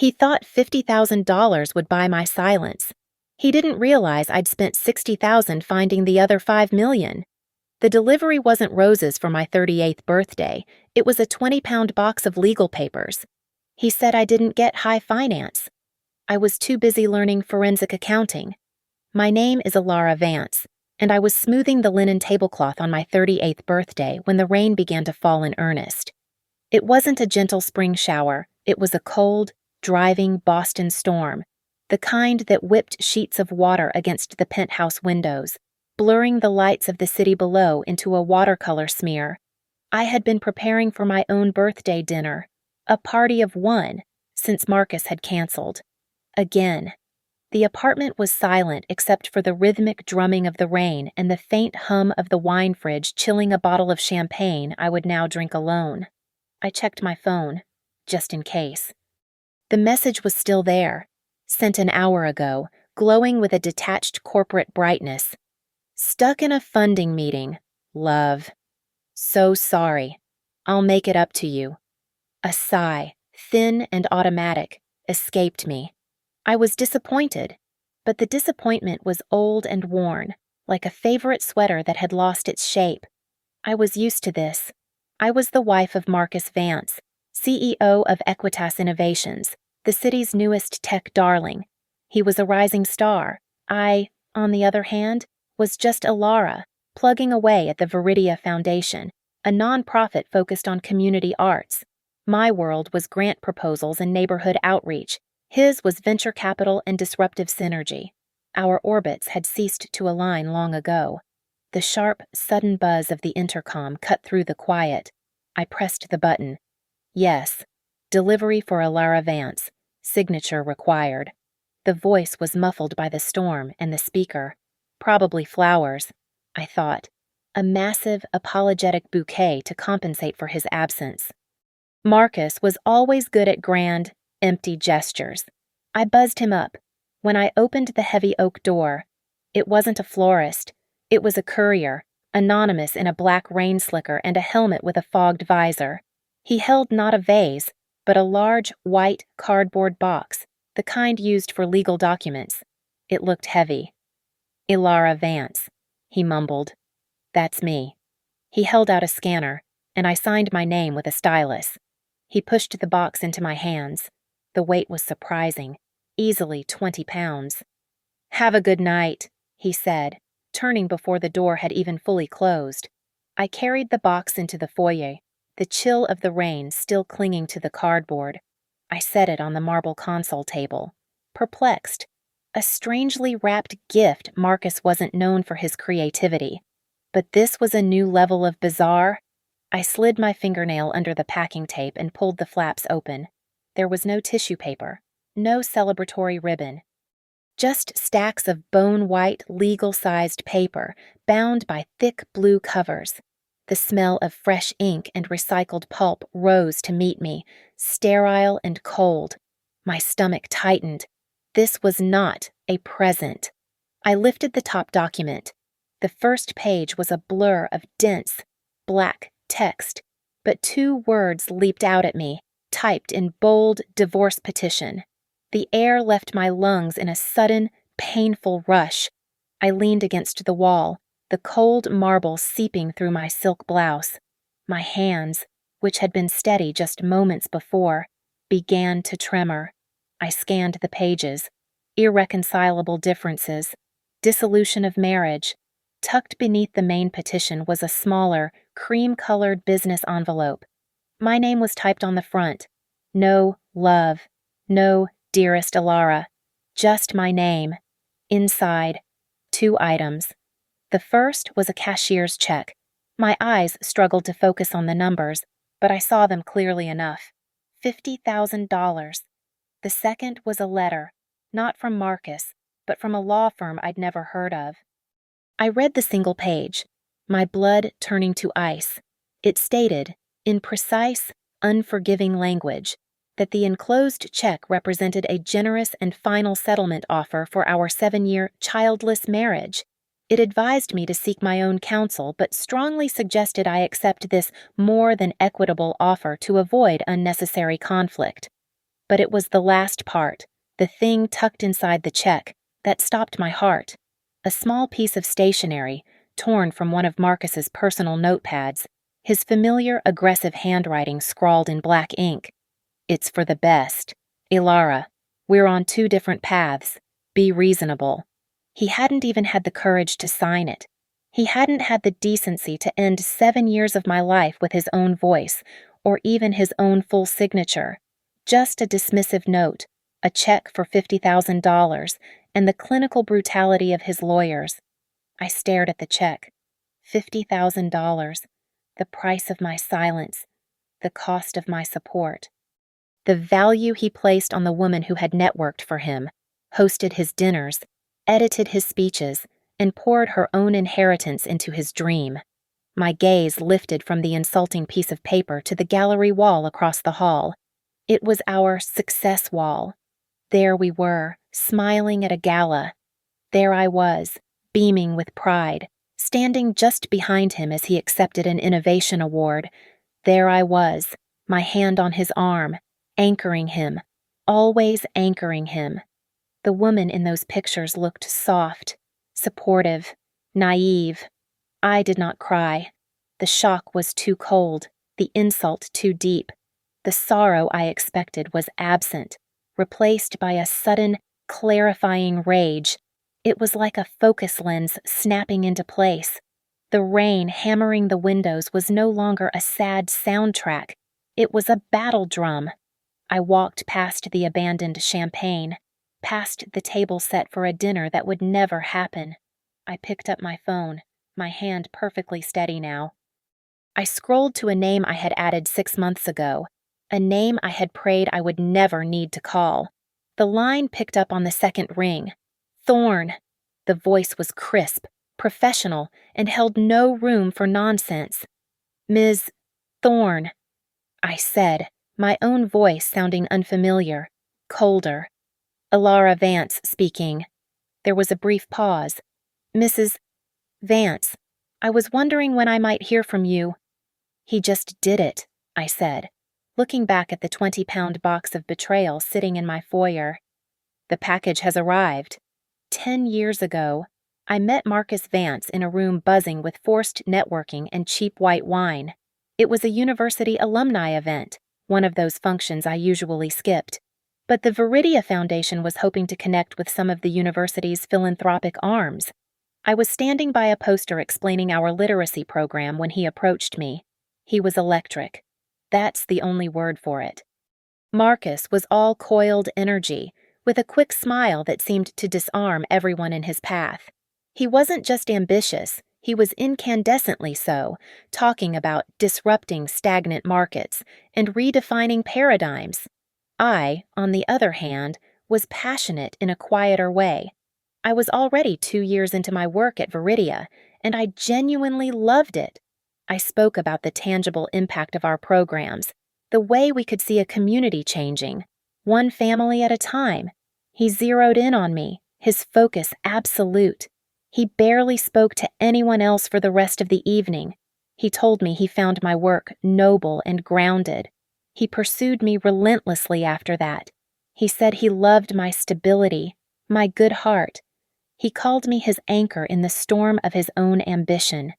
He thought $50,000 would buy my silence. He didn't realize I'd spent $60,000 finding the other $5 million. The delivery wasn't roses for my 38th birthday. It was a 20-pound box of legal papers. He said I didn't get high finance. I was too busy learning forensic accounting. My name is Alara Vance, and I was smoothing the linen tablecloth on my 38th birthday when the rain began to fall in earnest. It wasn't a gentle spring shower. It was a cold, driving Boston storm, the kind that whipped sheets of water against the penthouse windows, blurring the lights of the city below into a watercolor smear. I had been preparing for my own birthday dinner, a party of one, since Marcus had canceled. Again. The apartment was silent except for the rhythmic drumming of the rain and the faint hum of the wine fridge chilling a bottle of champagne I would now drink alone. I checked my phone, just in case. The message was still there, sent an hour ago, glowing with a detached corporate brightness. Stuck in a funding meeting, love. So sorry. I'll make it up to you. A sigh, thin and automatic, escaped me. I was disappointed, but the disappointment was old and worn, like a favorite sweater that had lost its shape. I was used to this. I was the wife of Marcus Vance, CEO of Equitas Innovations, the city's newest tech darling. He was a rising star. I, on the other hand, was just Alara, plugging away at the Viridia Foundation, a nonprofit focused on community arts. My world was grant proposals and neighborhood outreach. His was venture capital and disruptive synergy. Our orbits had ceased to align long ago. The sharp, sudden buzz of the intercom cut through the quiet. I pressed the button. Yes. Delivery for Alara Vance. Signature required. The voice was muffled by the storm and the speaker. Probably flowers, I thought. A massive, apologetic bouquet to compensate for his absence. Marcus was always good at grand, empty gestures. I buzzed him up. When I opened the heavy oak door, it wasn't a florist. It was a courier, anonymous in a black rain slicker and a helmet with a fogged visor. He held not a vase, but a large, white cardboard box, the kind used for legal documents. It looked heavy. Alara Vance, he mumbled. That's me. He held out a scanner, and I signed my name with a stylus. He pushed the box into my hands. The weight was surprising, easily 20 pounds. Have a good night, he said, turning before the door had even fully closed. I carried the box into the foyer, the chill of the rain still clinging to the cardboard. I set it on the marble console table, perplexed. A strangely wrapped gift. Marcus wasn't known for his creativity. But this was a new level of bizarre. I slid my fingernail under the packing tape and pulled the flaps open. There was no tissue paper, no celebratory ribbon. Just stacks of bone-white, legal-sized paper, bound by thick blue covers. The smell of fresh ink and recycled pulp rose to meet me, sterile and cold. My stomach tightened. This was not a present. I lifted the top document. The first page was a blur of dense, black text, but 2 words leaped out at me, typed in bold divorce petition. The air left my lungs in a sudden, painful rush. I leaned against the wall, the cold marble seeping through my silk blouse. My hands, which had been steady just moments before, began to tremor. I scanned the pages. Irreconcilable differences. Dissolution of marriage. Tucked beneath the main petition was a smaller, cream-colored business envelope. My name was typed on the front. No love. No dearest Alara. Just my name. Inside, 2 items. The first was a cashier's check. My eyes struggled to focus on the numbers, but I saw them clearly enough. $50,000. The second was a letter, not from Marcus, but from a law firm I'd never heard of. I read the single page, my blood turning to ice. It stated, in precise, unforgiving language, that the enclosed check represented a generous and final settlement offer for our 7-year childless marriage. It advised me to seek my own counsel, but strongly suggested I accept this more than equitable offer to avoid unnecessary conflict. But it was the last part, the thing tucked inside the check, that stopped my heart. A small piece of stationery, torn from one of Marcus's personal notepads, his familiar, aggressive handwriting scrawled in black ink. "It's for the best. Ilara, we're on two different paths. Be reasonable." He hadn't even had the courage to sign it. He hadn't had the decency to end 7 years of my life with his own voice, or even his own full signature. Just a dismissive note, a check for $50,000, and the clinical brutality of his lawyers. I stared at the check. $50,000. The price of my silence. The cost of my support. The value he placed on the woman who had networked for him, hosted his dinners, edited his speeches, and poured her own inheritance into his dream. My gaze lifted from the insulting piece of paper to the gallery wall across the hall. It was our success wall. There we were, smiling at a gala. There I was, beaming with pride, standing just behind him as he accepted an innovation award. There I was, my hand on his arm, anchoring him, always anchoring him. The woman in those pictures looked soft, supportive, naive. I did not cry. The shock was too cold, the insult too deep. The sorrow I expected was absent, replaced by a sudden, clarifying rage. It was like a focus lens snapping into place. The rain hammering the windows was no longer a sad soundtrack. It was a battle drum. I walked past the abandoned champagne, past the table set for a dinner that would never happen. I picked up my phone, my hand perfectly steady now. I scrolled to a name I had added 6 months ago, a name I had prayed I would never need to call. The line picked up on the second ring. Thorne. The voice was crisp, professional, and held no room for nonsense. "Ms. Thorne," I said, my own voice sounding unfamiliar, colder. "Ilara Vance speaking." There was a brief pause. "Mrs. Vance, I was wondering when I might hear from you." "He just did it," I said, looking back at the 20-pound box of Betrayal sitting in my foyer. "The package has arrived. 10 years ago, I met Marcus Vance in a room buzzing with forced networking and cheap white wine. It was a university alumni event, one of those functions I usually skipped. But the Viridia Foundation was hoping to connect with some of the university's philanthropic arms. I was standing by a poster explaining our literacy program when he approached me. He was electric. That's the only word for it. Marcus was all coiled energy, with a quick smile that seemed to disarm everyone in his path. He wasn't just ambitious, he was incandescently so, talking about disrupting stagnant markets and redefining paradigms. I, on the other hand, was passionate in a quieter way. I was already 2 years into my work at Viridia, and I genuinely loved it. I spoke about the tangible impact of our programs, the way we could see a community changing, one family at a time. He zeroed in on me, his focus absolute. He barely spoke to anyone else for the rest of the evening. He told me he found my work noble and grounded. He pursued me relentlessly after that. He said he loved my stability, my good heart. He called me his anchor in the storm of his own ambition.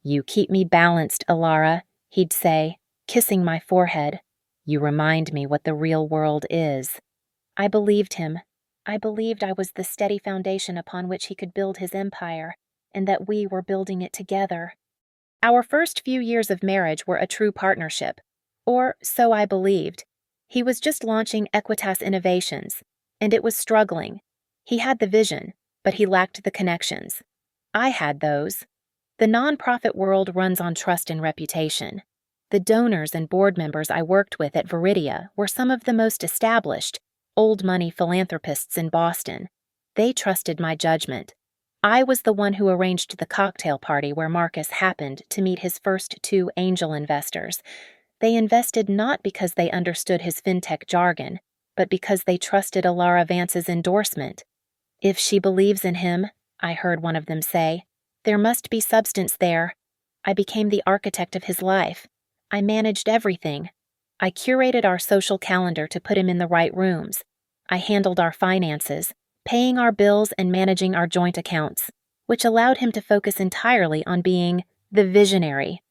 "You keep me balanced, Ilara," he'd say, kissing my forehead. "You remind me what the real world is." I believed him. I believed I was the steady foundation upon which he could build his empire, and that we were building it together. Our first few years of marriage were a true partnership, or so I believed. He was just launching Equitas Innovations, and it was struggling. He had the vision, but he lacked the connections. I had those. The nonprofit world runs on trust and reputation. The donors and board members I worked with at Viridia were some of the most established, old-money philanthropists in Boston. They trusted my judgment. I was the one who arranged the cocktail party where Marcus happened to meet his first 2 angel investors. They invested not because they understood his fintech jargon, but because they trusted Ilara Vance's endorsement. "If she believes in him," I heard one of them say, "there must be substance there." I became the architect of his life. I managed everything. I curated our social calendar to put him in the right rooms. I handled our finances, paying our bills and managing our joint accounts, which allowed him to focus entirely on being the visionary.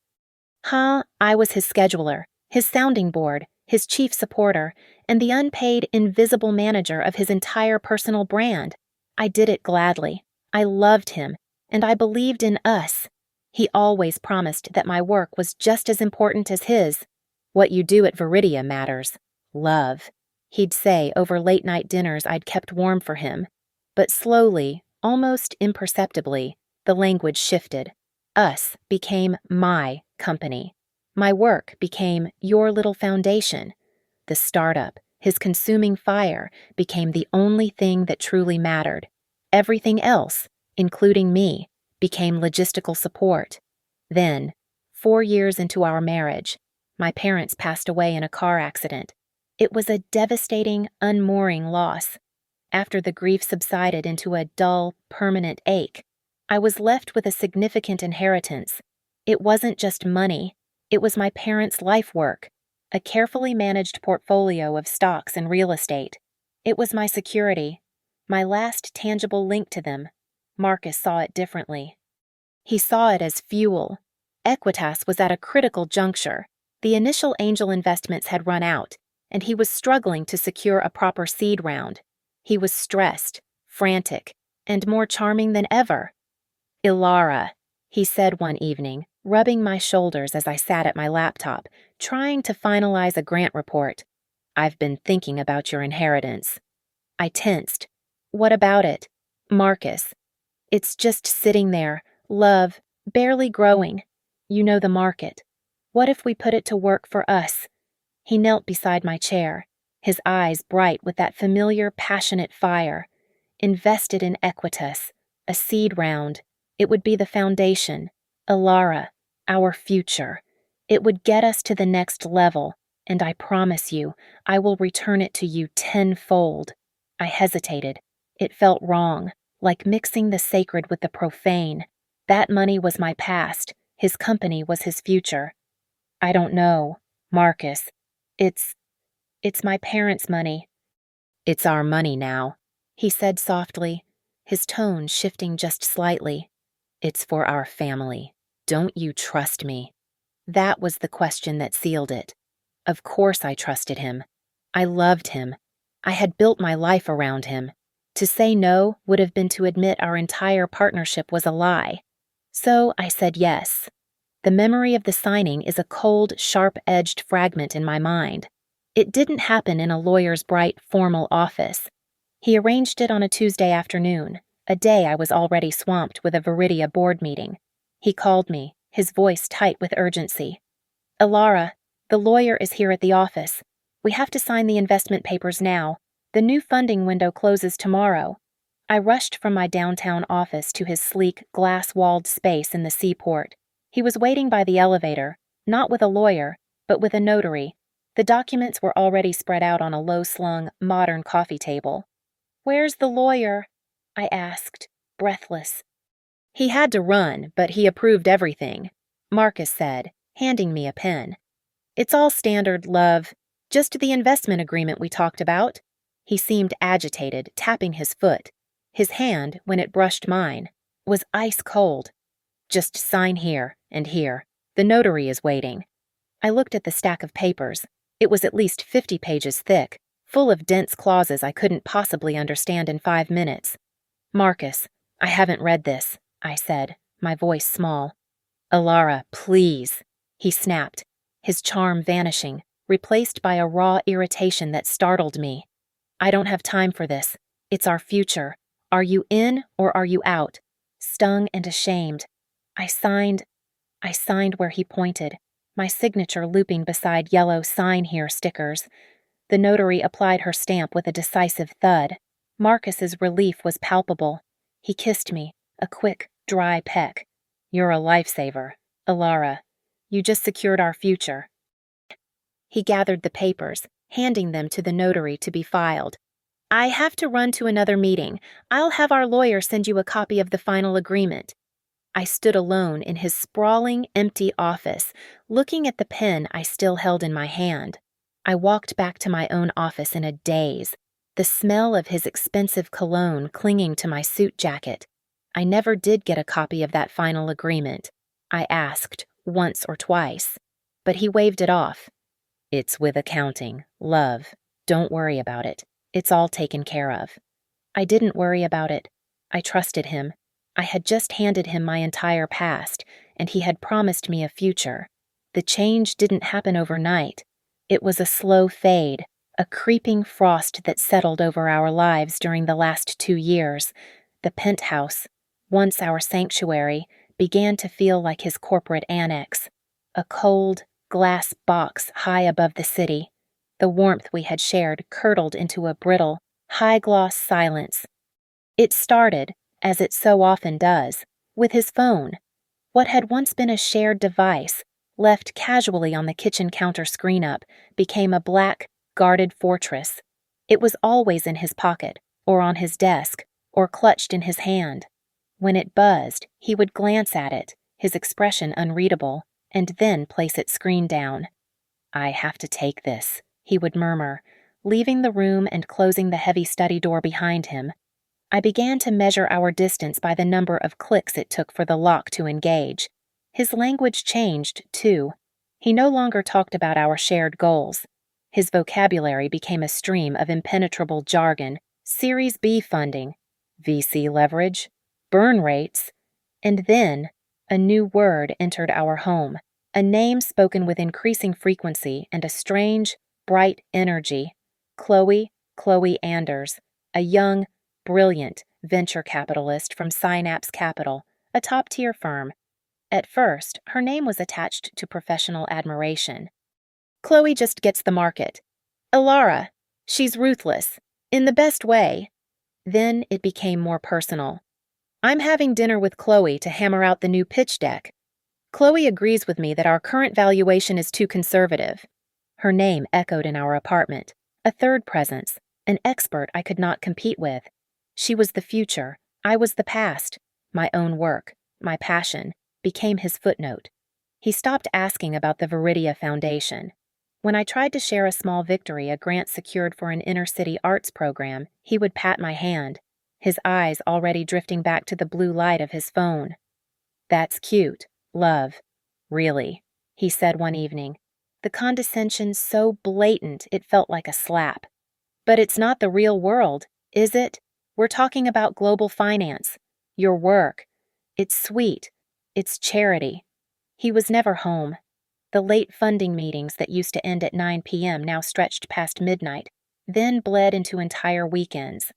I was his scheduler, his sounding board, his chief supporter, and the unpaid, invisible manager of his entire personal brand. I did it gladly. I loved him, and I believed in us. He always promised that my work was just as important as his. What you do at Viridia matters. Love, he'd say over late-night dinners I'd kept warm for him. But slowly, almost imperceptibly, the language shifted. Us became my company. My work became your little foundation. The startup, his consuming fire, became the only thing that truly mattered. Everything else, including me, became logistical support. Then, 4 years into our marriage, my parents passed away in a car accident. It was a devastating, unmooring loss. After the grief subsided into a dull, permanent ache, I was left with a significant inheritance. It wasn't just money. It was my parents' life work, a carefully managed portfolio of stocks and real estate. It was my security, my last tangible link to them. Marcus saw it differently. He saw it as fuel. Equitas was at a critical juncture. The initial angel investments had run out, and he was struggling to secure a proper seed round. He was stressed, frantic, and more charming than ever. "Ilara," he said one evening, rubbing my shoulders as I sat at my laptop, trying to finalize a grant report. "I've been thinking about your inheritance." I tensed. "What about it?" "Marcus. It's just sitting there, love, barely growing. You know the market. What if we put it to work for us?" He knelt beside my chair, his eyes bright with that familiar, passionate fire. "Invested in Equitas, a seed round. It would be the foundation. Ilara, our future. It would get us to the next level, and I promise you, I will return it to you tenfold." I hesitated. It felt wrong, like mixing the sacred with the profane. That money was my past. His company was his future. "I don't know, Marcus. It's my parents' money." "It's our money now," he said softly, his tone shifting just slightly. "It's for our family. Don't you trust me?" That was the question that sealed it. Of course I trusted him. I loved him. I had built my life around him. To say no would have been to admit our entire partnership was a lie. So I said yes. The memory of the signing is a cold, sharp-edged fragment in my mind. It didn't happen in a lawyer's bright, formal office. He arranged it on a Tuesday afternoon, a day I was already swamped with a Viridia board meeting. He called me, his voice tight with urgency. "Ilara, the lawyer is here at the office. We have to sign the investment papers now. The new funding window closes tomorrow." I rushed from my downtown office to his sleek, glass-walled space in the seaport. He was waiting by the elevator, not with a lawyer, but with a notary. The documents were already spread out on a low-slung, modern coffee table. "Where's the lawyer?" I asked, breathless. "He had to run, but he approved everything," Marcus said, handing me a pen. "It's all standard, love. Just the investment agreement we talked about." He seemed agitated, tapping his foot. His hand, when it brushed mine, was ice cold. "Just sign here and here. The notary is waiting." I looked at the stack of papers. It was at least 50 pages thick, full of dense clauses I couldn't possibly understand in 5 minutes. "Marcus, I haven't read this," I said, my voice small. "Ilara, please," he snapped, his charm vanishing, replaced by a raw irritation that startled me. "I don't have time for this. It's our future. Are you in or are you out?" Stung and ashamed, I signed where he pointed, my signature looping beside yellow "Sign Here" stickers. The notary applied her stamp with a decisive thud. Marcus's relief was palpable. He kissed me, a quick, dry peck. "You're a lifesaver, Ilara. You just secured our future." He gathered the papers, handing them to the notary to be filed. "I have to run to another meeting. I'll have our lawyer send you a copy of the final agreement." I stood alone in his sprawling, empty office, looking at the pen I still held in my hand. I walked back to my own office in a daze, the smell of his expensive cologne clinging to my suit jacket. I never did get a copy of that final agreement. I asked once or twice, but he waved it off. It's with accounting, love. Don't worry about it. It's all taken care of. I didn't worry about it. I trusted him. I had just handed him my entire past, and he had promised me a future. The change didn't happen overnight. It was a slow fade, a creeping frost that settled over our lives during the last 2 years. The penthouse, once our sanctuary, began to feel like his corporate annex, a cold, glass box high above the city. The warmth we had shared curdled into a brittle, high-gloss silence. It started, as it so often does, with his phone. What had once been a shared device, left casually on the kitchen counter screen-up, became a black, guarded fortress. It was always in his pocket, or on his desk, or clutched in his hand. When it buzzed, he would glance at it, his expression unreadable, and then place it screen down. "I have to take this," he would murmur, leaving the room and closing the heavy study door behind him. I began to measure our distance by the number of clicks it took for the lock to engage. His language changed, too. He no longer talked about our shared goals. His vocabulary became a stream of impenetrable jargon, Series B funding, VC leverage, burn rates, and then a new word entered our home, a name spoken with increasing frequency and a strange, bright energy. Chloe Anders, a young, brilliant venture capitalist from Synapse Capital, a top-tier firm. At first, her name was attached to professional admiration. Chloe just gets the market. Ilara, she's ruthless, in the best way. Then it became more personal. I'm having dinner with Chloe to hammer out the new pitch deck. Chloe agrees with me that our current valuation is too conservative. Her name echoed in our apartment, a third presence, an expert I could not compete with. She was the future, I was the past. My own work, my passion, became his footnote. He stopped asking about the Viridia Foundation. When I tried to share a small victory, a grant secured for an inner-city arts program, he would pat my hand, his eyes already drifting back to the blue light of his phone. "That's cute, love. Really," he said one evening, the condescension so blatant it felt like a slap. "But it's not the real world, is it? We're talking about global finance. Your work. It's sweet. It's charity." He was never home. The late funding meetings that used to end at 9 p.m. now stretched past midnight, then bled into entire weekends.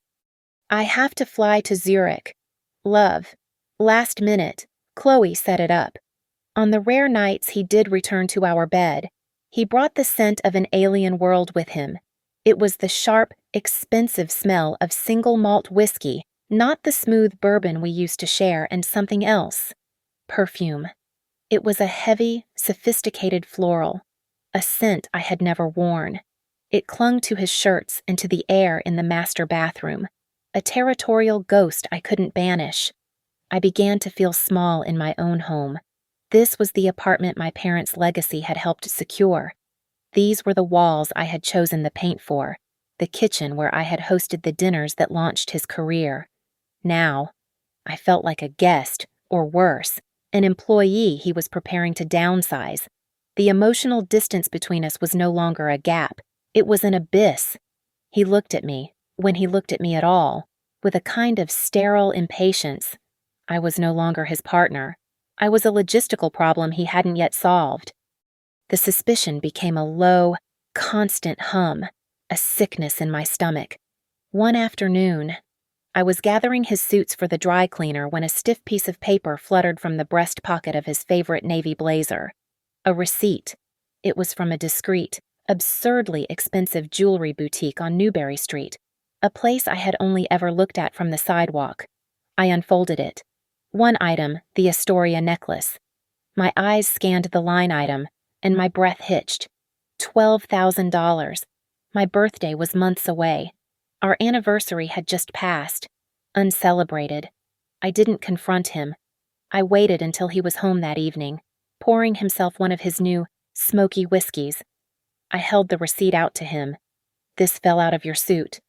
"I have to fly to Zurich. Love. Last minute. Chloe set it up." On the rare nights he did return to our bed, he brought the scent of an alien world with him. It was the sharp, expensive smell of single malt whiskey, not the smooth bourbon we used to share, and something else. Perfume. It was a heavy, sophisticated floral, a scent I had never worn. It clung to his shirts and to the air in the master bathroom, a territorial ghost I couldn't banish. I began to feel small in my own home. This was the apartment my parents' legacy had helped secure. These were the walls I had chosen the paint for, the kitchen where I had hosted the dinners that launched his career. Now, I felt like a guest, or worse, an employee he was preparing to downsize. The emotional distance between us was no longer a gap. It was an abyss. He looked at me, when he looked at me at all, with a kind of sterile impatience. I was no longer his partner. I was a logistical problem he hadn't yet solved. The suspicion became a low, constant hum, a sickness in my stomach. One afternoon, I was gathering his suits for the dry cleaner when a stiff piece of paper fluttered from the breast pocket of his favorite navy blazer. A receipt. It was from a discreet, absurdly expensive jewelry boutique on Newberry Street, a place I had only ever looked at from the sidewalk. I unfolded it. One item, the Astoria necklace. My eyes scanned the line item, and my breath hitched. $12,000. My birthday was months away. Our anniversary had just passed, uncelebrated. I didn't confront him. I waited until he was home that evening, pouring himself one of his new, smoky whiskeys. I held the receipt out to him. This fell out of your suit.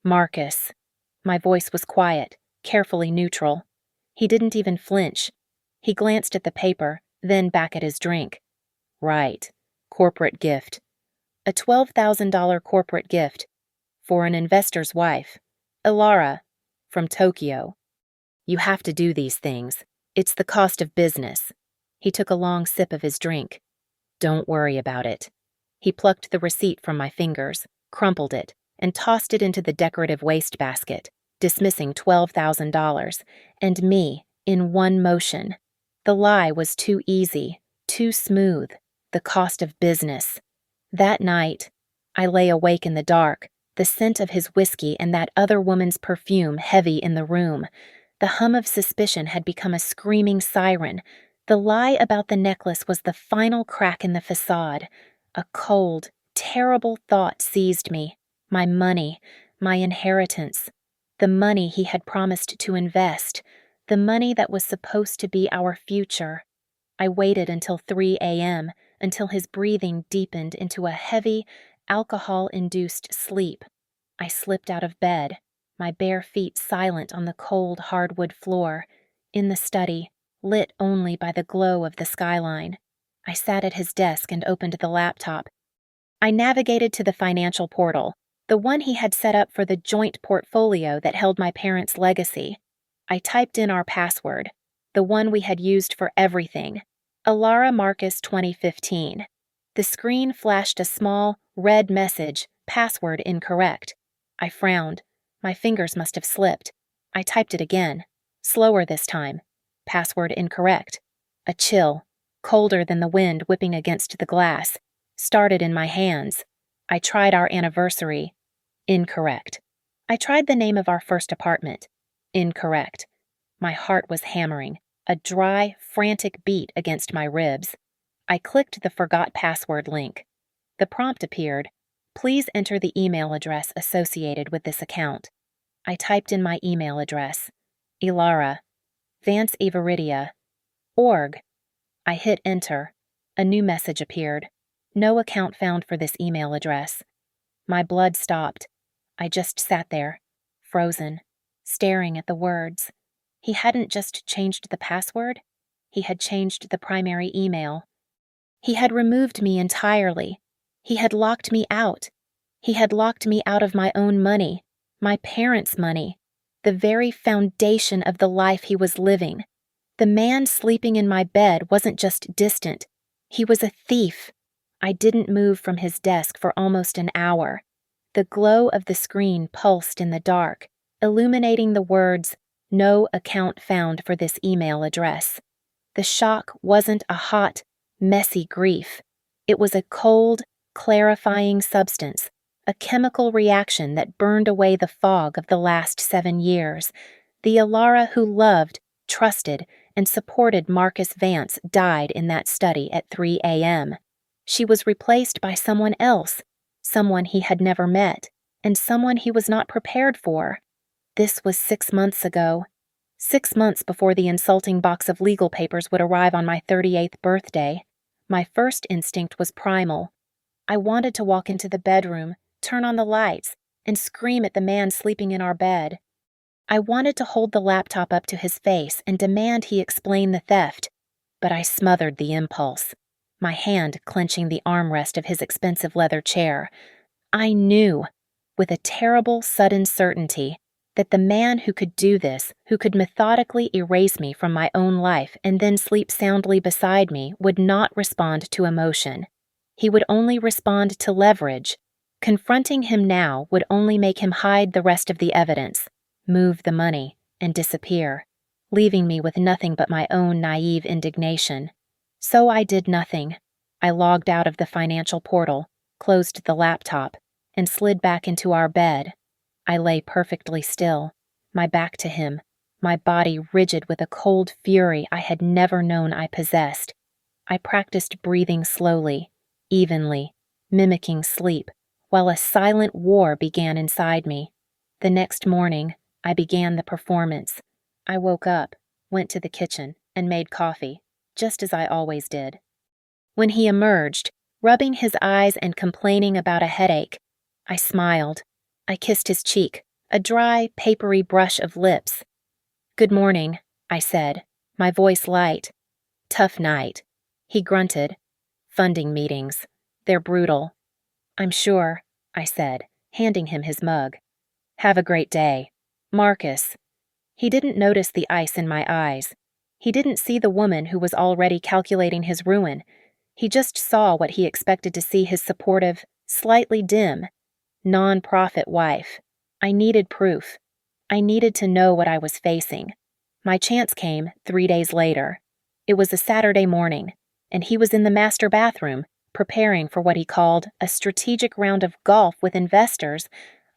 Marcus. My voice was quiet, carefully neutral. He didn't even flinch. He glanced at the paper, then back at his drink. Right. Corporate gift. A $12,000 corporate gift. For an investor's wife. Ilara. From Tokyo. You have to do these things. It's the cost of business. He took a long sip of his drink. Don't worry about it. He plucked the receipt from my fingers, crumpled it, and tossed it into the decorative wastebasket, dismissing $12,000, and me, in one motion. The lie was too easy, too smooth, the cost of business. That night, I lay awake in the dark, the scent of his whiskey and that other woman's perfume heavy in the room. The hum of suspicion had become a screaming siren. The lie about the necklace was the final crack in the facade. A cold, terrible thought seized me. My money, my inheritance. The money he had promised to invest. The money that was supposed to be our future. I waited until 3 a.m., until his breathing deepened into a heavy, alcohol-induced sleep. I slipped out of bed, my bare feet silent on the cold hardwood floor, in the study, lit only by the glow of the skyline. I sat at his desk and opened the laptop. I navigated to the financial portal, the one he had set up for the joint portfolio that held my parents' legacy. I typed in our password, the one we had used for everything, Ilara Marcus 2015. The screen flashed a small, red message, password incorrect. I frowned. My fingers must have slipped. I typed it again, slower this time. Password incorrect. A chill, colder than the wind whipping against the glass, started in my hands. I tried our anniversary. Incorrect. I tried the name of our first apartment. Incorrect. My heart was hammering, a dry, frantic beat against my ribs. I clicked the forgot password link. The prompt appeared. Please enter the email address associated with this account. I typed in my email address. Ilara. Vance Ivaridia. Org. I hit enter. A new message appeared. No account found for this email address. My blood stopped. I just sat there, frozen, staring at the words. He hadn't just changed the password. He had changed the primary email. He had removed me entirely. He had locked me out. He had locked me out of my own money, my parents' money, the very foundation of the life he was living. The man sleeping in my bed wasn't just distant. He was a thief. I didn't move from his desk for almost an hour. The glow of the screen pulsed in the dark, illuminating the words, "No account found for this email address." The shock wasn't a hot, messy grief. It was a cold, clarifying substance, a chemical reaction that burned away the fog of the last 7 years. The Ilara who loved, trusted, and supported Marcus Vance died in that study at 3 a.m. She was replaced by someone else, someone he had never met, and someone he was not prepared for. This was 6 months ago. 6 months before the insulting box of legal papers would arrive on my 38th birthday. My first instinct was primal. I wanted to walk into the bedroom, turn on the lights, and scream at the man sleeping in our bed. I wanted to hold the laptop up to his face and demand he explain the theft, but I smothered the impulse, my hand clenching the armrest of his expensive leather chair. I knew, with a terrible, sudden certainty, that the man who could do this, who could methodically erase me from my own life and then sleep soundly beside me, would not respond to emotion. He would only respond to leverage. Confronting him now would only make him hide the rest of the evidence, move the money, and disappear, leaving me with nothing but my own naive indignation. So I did nothing. I logged out of the financial portal, closed the laptop, and slid back into our bed. I lay perfectly still, my back to him, my body rigid with a cold fury I had never known I possessed. I practiced breathing slowly, evenly, mimicking sleep, while a silent war began inside me. The next morning, I began the performance. I woke up, went to the kitchen, and made coffee, just as I always did. When he emerged, rubbing his eyes and complaining about a headache. I smiled. I kissed his cheek, a dry, papery brush of lips. "Good morning," I said, my voice light. "Tough night," he grunted. "Funding meetings. They're brutal." "I'm sure," I said, handing him his mug. "Have a great day. Marcus." He didn't notice the ice in my eyes. He didn't see the woman who was already calculating his ruin. He just saw what he expected to see his supportive, slightly dim, non-profit wife. I needed proof. I needed to know what I was facing. My chance came 3 days later. It was a Saturday morning, and he was in the master bathroom, preparing for what he called a strategic round of golf with investors.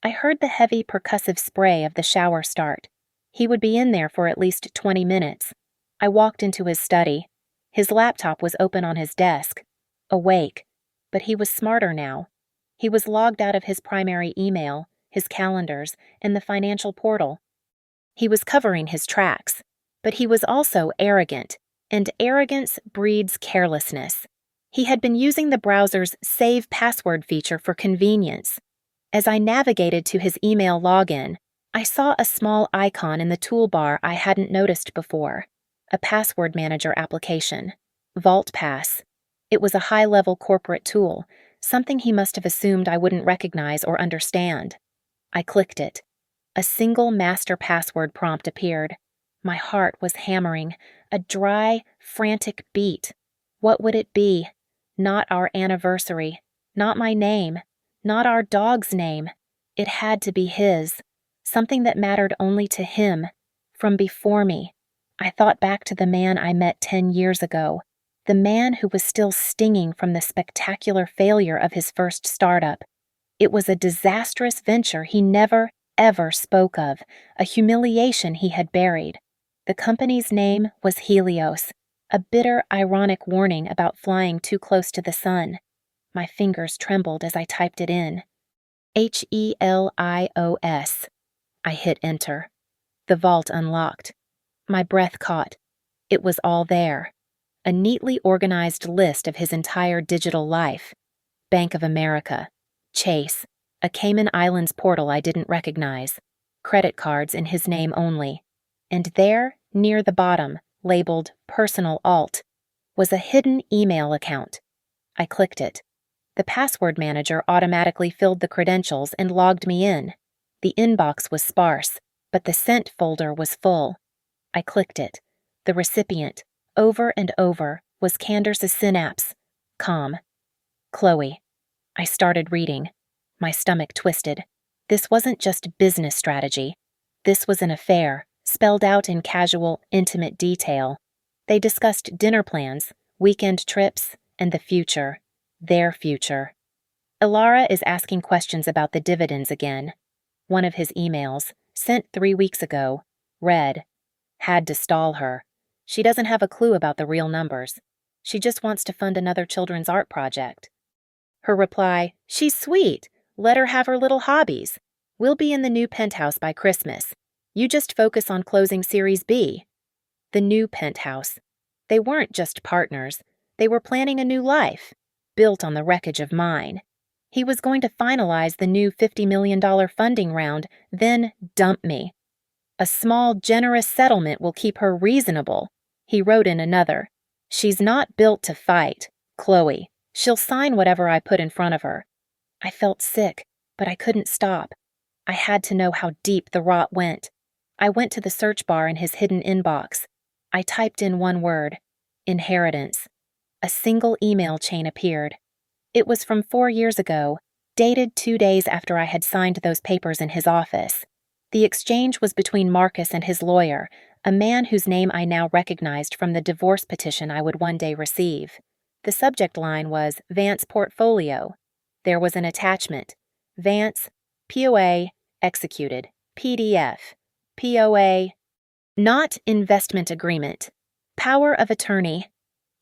I heard the heavy percussive spray of the shower start. He would be in there for at least 20 minutes. I walked into his study. His laptop was open on his desk. Awake. But he was smarter now. He was logged out of his primary email, his calendars, and the financial portal. He was covering his tracks. But he was also arrogant, and arrogance breeds carelessness. He had been using the browser's save password feature for convenience. As I navigated to his email login, I saw a small icon in the toolbar I hadn't noticed before. A password manager application. VaultPass. It was a high-level corporate tool, something he must have assumed I wouldn't recognize or understand. I clicked it. A single master password prompt appeared. My heart was hammering, a dry, frantic beat. What would it be? Not our anniversary. Not my name. Not our dog's name. It had to be his. Something that mattered only to him. From before me. I thought back to the man I met 10 years ago. The man who was still stinging from the spectacular failure of his first startup. It was a disastrous venture he never, ever spoke of, a humiliation he had buried. The company's name was Helios, a bitter, ironic warning about flying too close to the sun. My fingers trembled as I typed it in. Helios. I hit enter. The vault unlocked. My breath caught. It was all there. A neatly organized list of his entire digital life. Bank of America. Chase. A Cayman Islands portal I didn't recognize. Credit cards in his name only. And there, near the bottom, labeled Personal Alt, was a hidden email account. I clicked it. The password manager automatically filled the credentials and logged me in. The inbox was sparse, but the sent folder was full. I clicked it. The recipient, over and over, was Candace's synapse. Calm. Chloe. I started reading. My stomach twisted. This wasn't just business strategy. This was an affair, spelled out in casual, intimate detail. They discussed dinner plans, weekend trips, and the future. Their future. Ilara is asking questions about the dividends again. One of his emails, sent 3 weeks ago, read, "Had to stall her. She doesn't have a clue about the real numbers. She just wants to fund another children's art project." Her reply, "She's sweet. Let her have her little hobbies. We'll be in the new penthouse by Christmas. You just focus on closing Series B." The new penthouse. They weren't just partners. They were planning a new life, built on the wreckage of mine. He was going to finalize the new $50 million funding round, then dump me. "A small, generous settlement will keep her reasonable," he wrote in another. "She's not built to fight. Chloe. She'll sign whatever I put in front of her." I felt sick, but I couldn't stop. I had to know how deep the rot went. I went to the search bar in his hidden inbox. I typed in one word, inheritance. A single email chain appeared. It was from 4 years ago, dated 2 days after I had signed those papers in his office. The exchange was between Marcus and his lawyer, a man whose name I now recognized from the divorce petition I would one day receive. The subject line was Vance Portfolio. There was an attachment. Vance, POA, executed. PDF. POA. Not investment agreement. Power of attorney.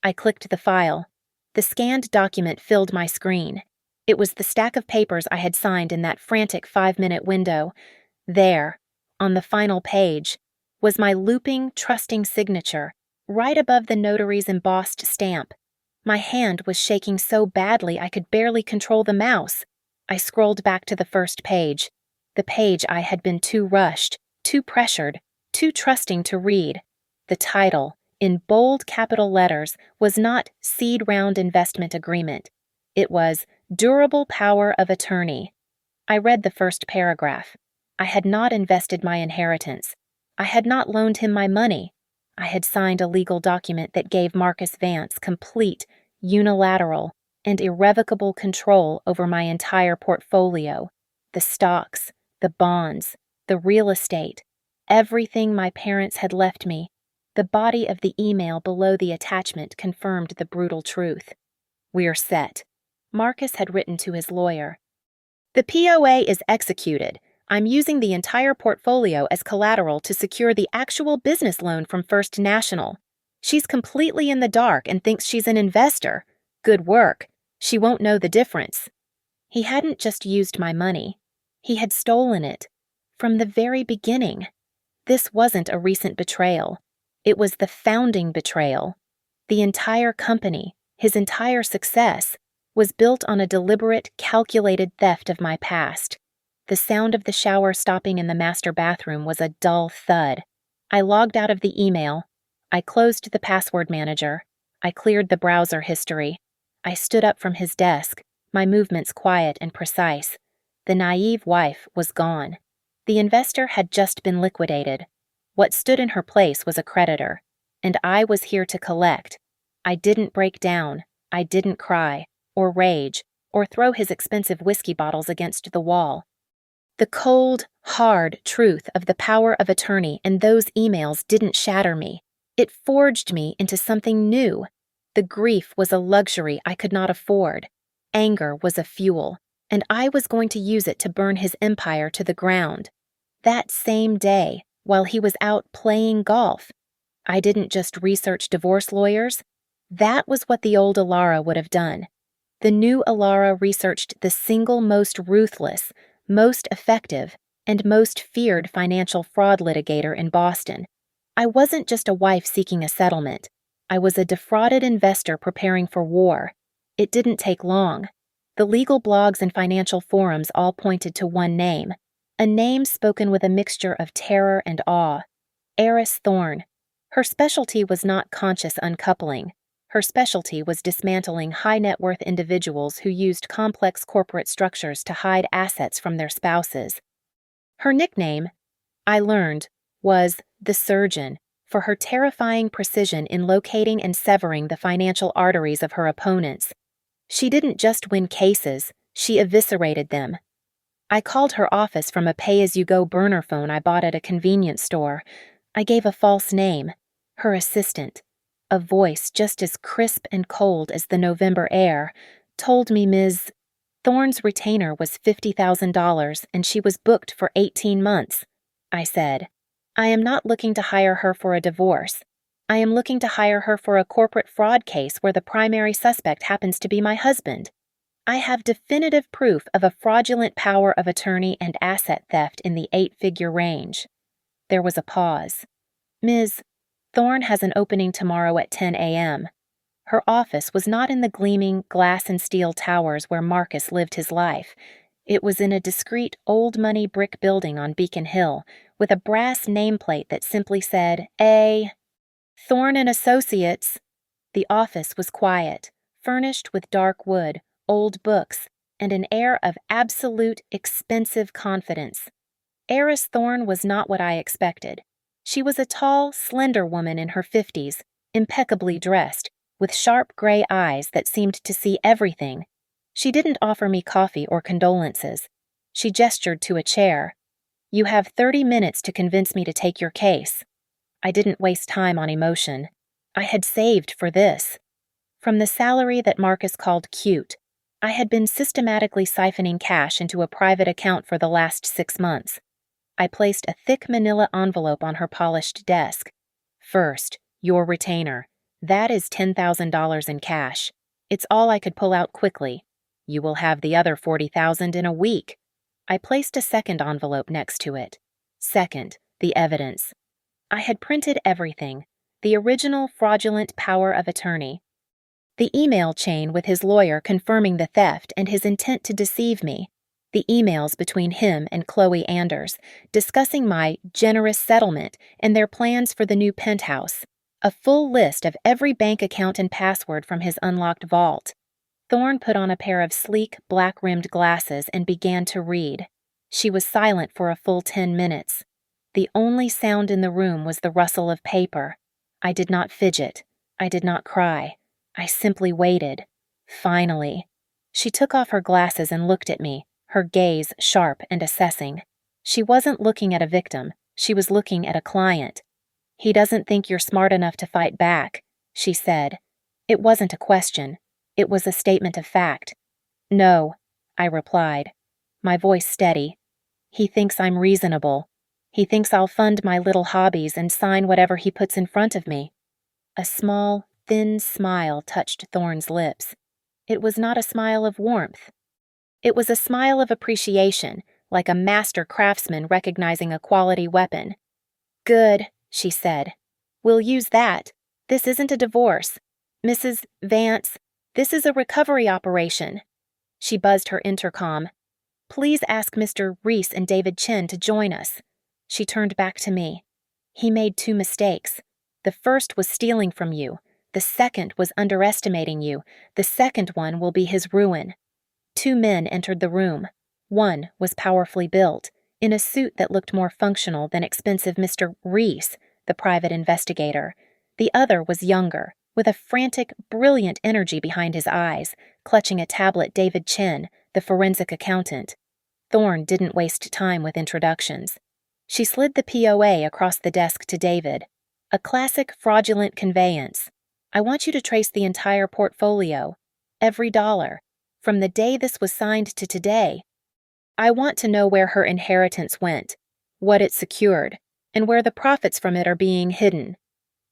I clicked the file. The scanned document filled my screen. It was the stack of papers I had signed in that frantic 5-minute window. There, on the final page, was my looping, trusting signature, right above the notary's embossed stamp. My hand was shaking so badly I could barely control the mouse. I scrolled back to the first page, the page I had been too rushed, too pressured, too trusting to read. The title, in bold capital letters, was not Seed Round Investment Agreement. It was Durable Power of Attorney. I read the first paragraph. I had not invested my inheritance. I had not loaned him my money. I had signed a legal document that gave Marcus Vance complete, unilateral, and irrevocable control over my entire portfolio, the stocks, the bonds, the real estate, everything my parents had left me. The body of the email below the attachment confirmed the brutal truth. "We're set," Marcus had written to his lawyer. "The POA is executed. I'm using the entire portfolio as collateral to secure the actual business loan from First National. She's completely in the dark and thinks she's an investor. Good work. She won't know the difference." He hadn't just used my money. He had stolen it. From the very beginning. This wasn't a recent betrayal. It was the founding betrayal. The entire company, his entire success, was built on a deliberate, calculated theft of my past. The sound of the shower stopping in the master bathroom was a dull thud. I logged out of the email. I closed the password manager. I cleared the browser history. I stood up from his desk, my movements quiet and precise. The naive wife was gone. The investor had just been liquidated. What stood in her place was a creditor, and I was here to collect. I didn't break down. I didn't cry, or rage, or throw his expensive whiskey bottles against the wall. The cold, hard truth of the power of attorney and those emails didn't shatter me. It forged me into something new. The grief was a luxury I could not afford. Anger was a fuel, and I was going to use it to burn his empire to the ground. That same day, while he was out playing golf, I didn't just research divorce lawyers. That was what the old Alara would have done. The new Alara researched the single most ruthless, most effective, and most feared financial fraud litigator in Boston. I wasn't just a wife seeking a settlement. I was a defrauded investor preparing for war. It didn't take long. The legal blogs and financial forums all pointed to one name, a name spoken with a mixture of terror and awe. Eris Thorne. Her specialty was not conscious uncoupling. Her specialty was dismantling high-net-worth individuals who used complex corporate structures to hide assets from their spouses. Her nickname, I learned, was the Surgeon, for her terrifying precision in locating and severing the financial arteries of her opponents. She didn't just win cases, she eviscerated them. I called her office from a pay-as-you-go burner phone I bought at a convenience store. I gave a false name, her assistant. A voice just as crisp and cold as the November air told me Ms. Thorne's retainer was $50,000 and she was booked for 18 months. I said, "I am not looking to hire her for a divorce. I am looking to hire her for a corporate fraud case where the primary suspect happens to be my husband. I have definitive proof of a fraudulent power of attorney and asset theft in the 8-figure range." There was a pause. "Ms. Thorne has an opening tomorrow at 10 a.m. Her office was not in the gleaming glass and steel towers where Marcus lived his life. It was in a discreet old-money brick building on Beacon Hill with a brass nameplate that simply said, A. Thorne and Associates. The office was quiet, furnished with dark wood, old books, and an air of absolute, expensive confidence. Eris Thorne was not what I expected. She was a tall, slender woman in her 50s, impeccably dressed, with sharp gray eyes that seemed to see everything. She didn't offer me coffee or condolences. She gestured to a chair. "You have 30 minutes to convince me to take your case." I didn't waste time on emotion. I had saved for this. From the salary that Marcus called cute, I had been systematically siphoning cash into a private account for the last 6 months. I placed a thick manila envelope on her polished desk. "First, your retainer. That is $10,000 in cash. It's all I could pull out quickly. You will have the other $40,000 in a week." I placed a second envelope next to it. Second, the evidence. I had printed everything. The original fraudulent power of attorney. The email chain with his lawyer confirming the theft and his intent to deceive me. The emails between him and Chloe Anders, discussing my generous settlement and their plans for the new penthouse. A full list of every bank account and password from his unlocked vault. Thorne put on a pair of sleek, black-rimmed glasses and began to read. She was silent for a full 10 minutes. The only sound in the room was the rustle of paper. I did not fidget. I did not cry. I simply waited. Finally. She took off her glasses and looked at me, her gaze sharp and assessing. She wasn't looking at a victim. She was looking at a client. "He doesn't think you're smart enough to fight back," she said. It wasn't a question. It was a statement of fact. "No," I replied, my voice steady. "He thinks I'm reasonable. He thinks I'll fund my little hobbies and sign whatever he puts in front of me." A small, thin smile touched Thorne's lips. It was not a smile of warmth. It was a smile of appreciation, like a master craftsman recognizing a quality weapon. "Good," she said. "We'll use that. This isn't a divorce. Mrs. Vance, this is a recovery operation." She buzzed her intercom. "Please ask Mr. Reese and David Chen to join us." She turned back to me. "He made 2 mistakes. The first was stealing from you. The second was underestimating you. The second one will be his ruin." 2 men entered the room. One was powerfully built, in a suit that looked more functional than expensive Mr. Reese, the private investigator. The other was younger, with a frantic, brilliant energy behind his eyes, clutching a tablet. David Chen, the forensic accountant. Thorne didn't waste time with introductions. She slid the POA across the desk to David. "A classic fraudulent conveyance. I want you to trace the entire portfolio, every dollar, from the day this was signed to today. I want to know where her inheritance went, what it secured, and where the profits from it are being hidden."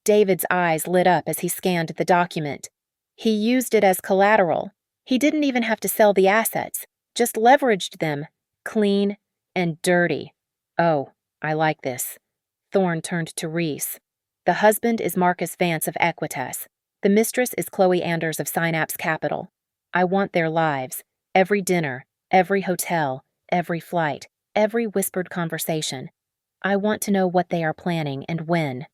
David's eyes lit up as he scanned the document. He used it as collateral. He didn't even have to sell the assets, just leveraged them, clean and dirty. "Oh, I like this." Thorne turned to Reese. "The husband is Marcus Vance of Equitas. The mistress is Chloe Anders of Synapse Capital. I want their lives, every dinner, every hotel, every flight, every whispered conversation. I want to know what they are planning and when."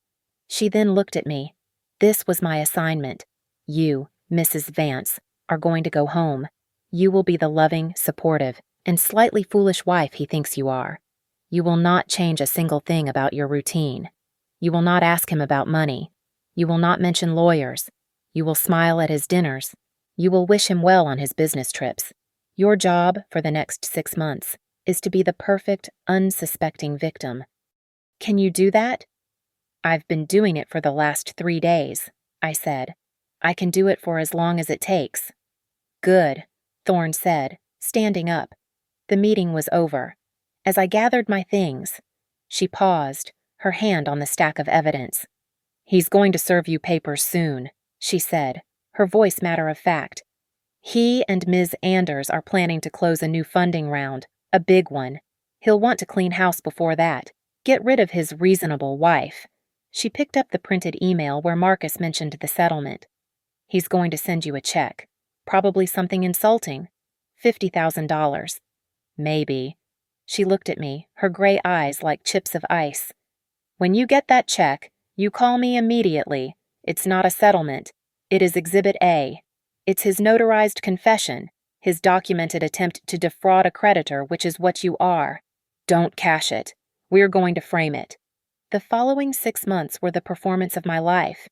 She then looked at me. "This was my assignment. You, Mrs. Vance, are going to go home. You will be the loving, supportive, and slightly foolish wife he thinks you are. You will not change a single thing about your routine. You will not ask him about money. You will not mention lawyers. You will smile at his dinners. You will wish him well on his business trips. Your job for the next 6 months is to be the perfect, unsuspecting victim. Can you do that?" "I've been doing it for the last 3 days," I said. "I can do it for as long as it takes." "Good," Thorne said, standing up. The meeting was over. As I gathered my things, she paused, her hand on the stack of evidence. "He's going to serve you papers soon," she said, her voice matter of fact. "He and Ms. Anders are planning to close a new funding round, a big one. He'll want to clean house before that, get rid of his reasonable wife." She picked up the printed email where Marcus mentioned the settlement. "He's going to send you a check. Probably something insulting. $50,000. Maybe." She looked at me, her gray eyes like chips of ice. "When you get that check, you call me immediately. It's not a settlement. It is Exhibit A. It's his notarized confession, his documented attempt to defraud a creditor, which is what you are. Don't cash it. We're going to frame it." The following 6 months were the performance of my life.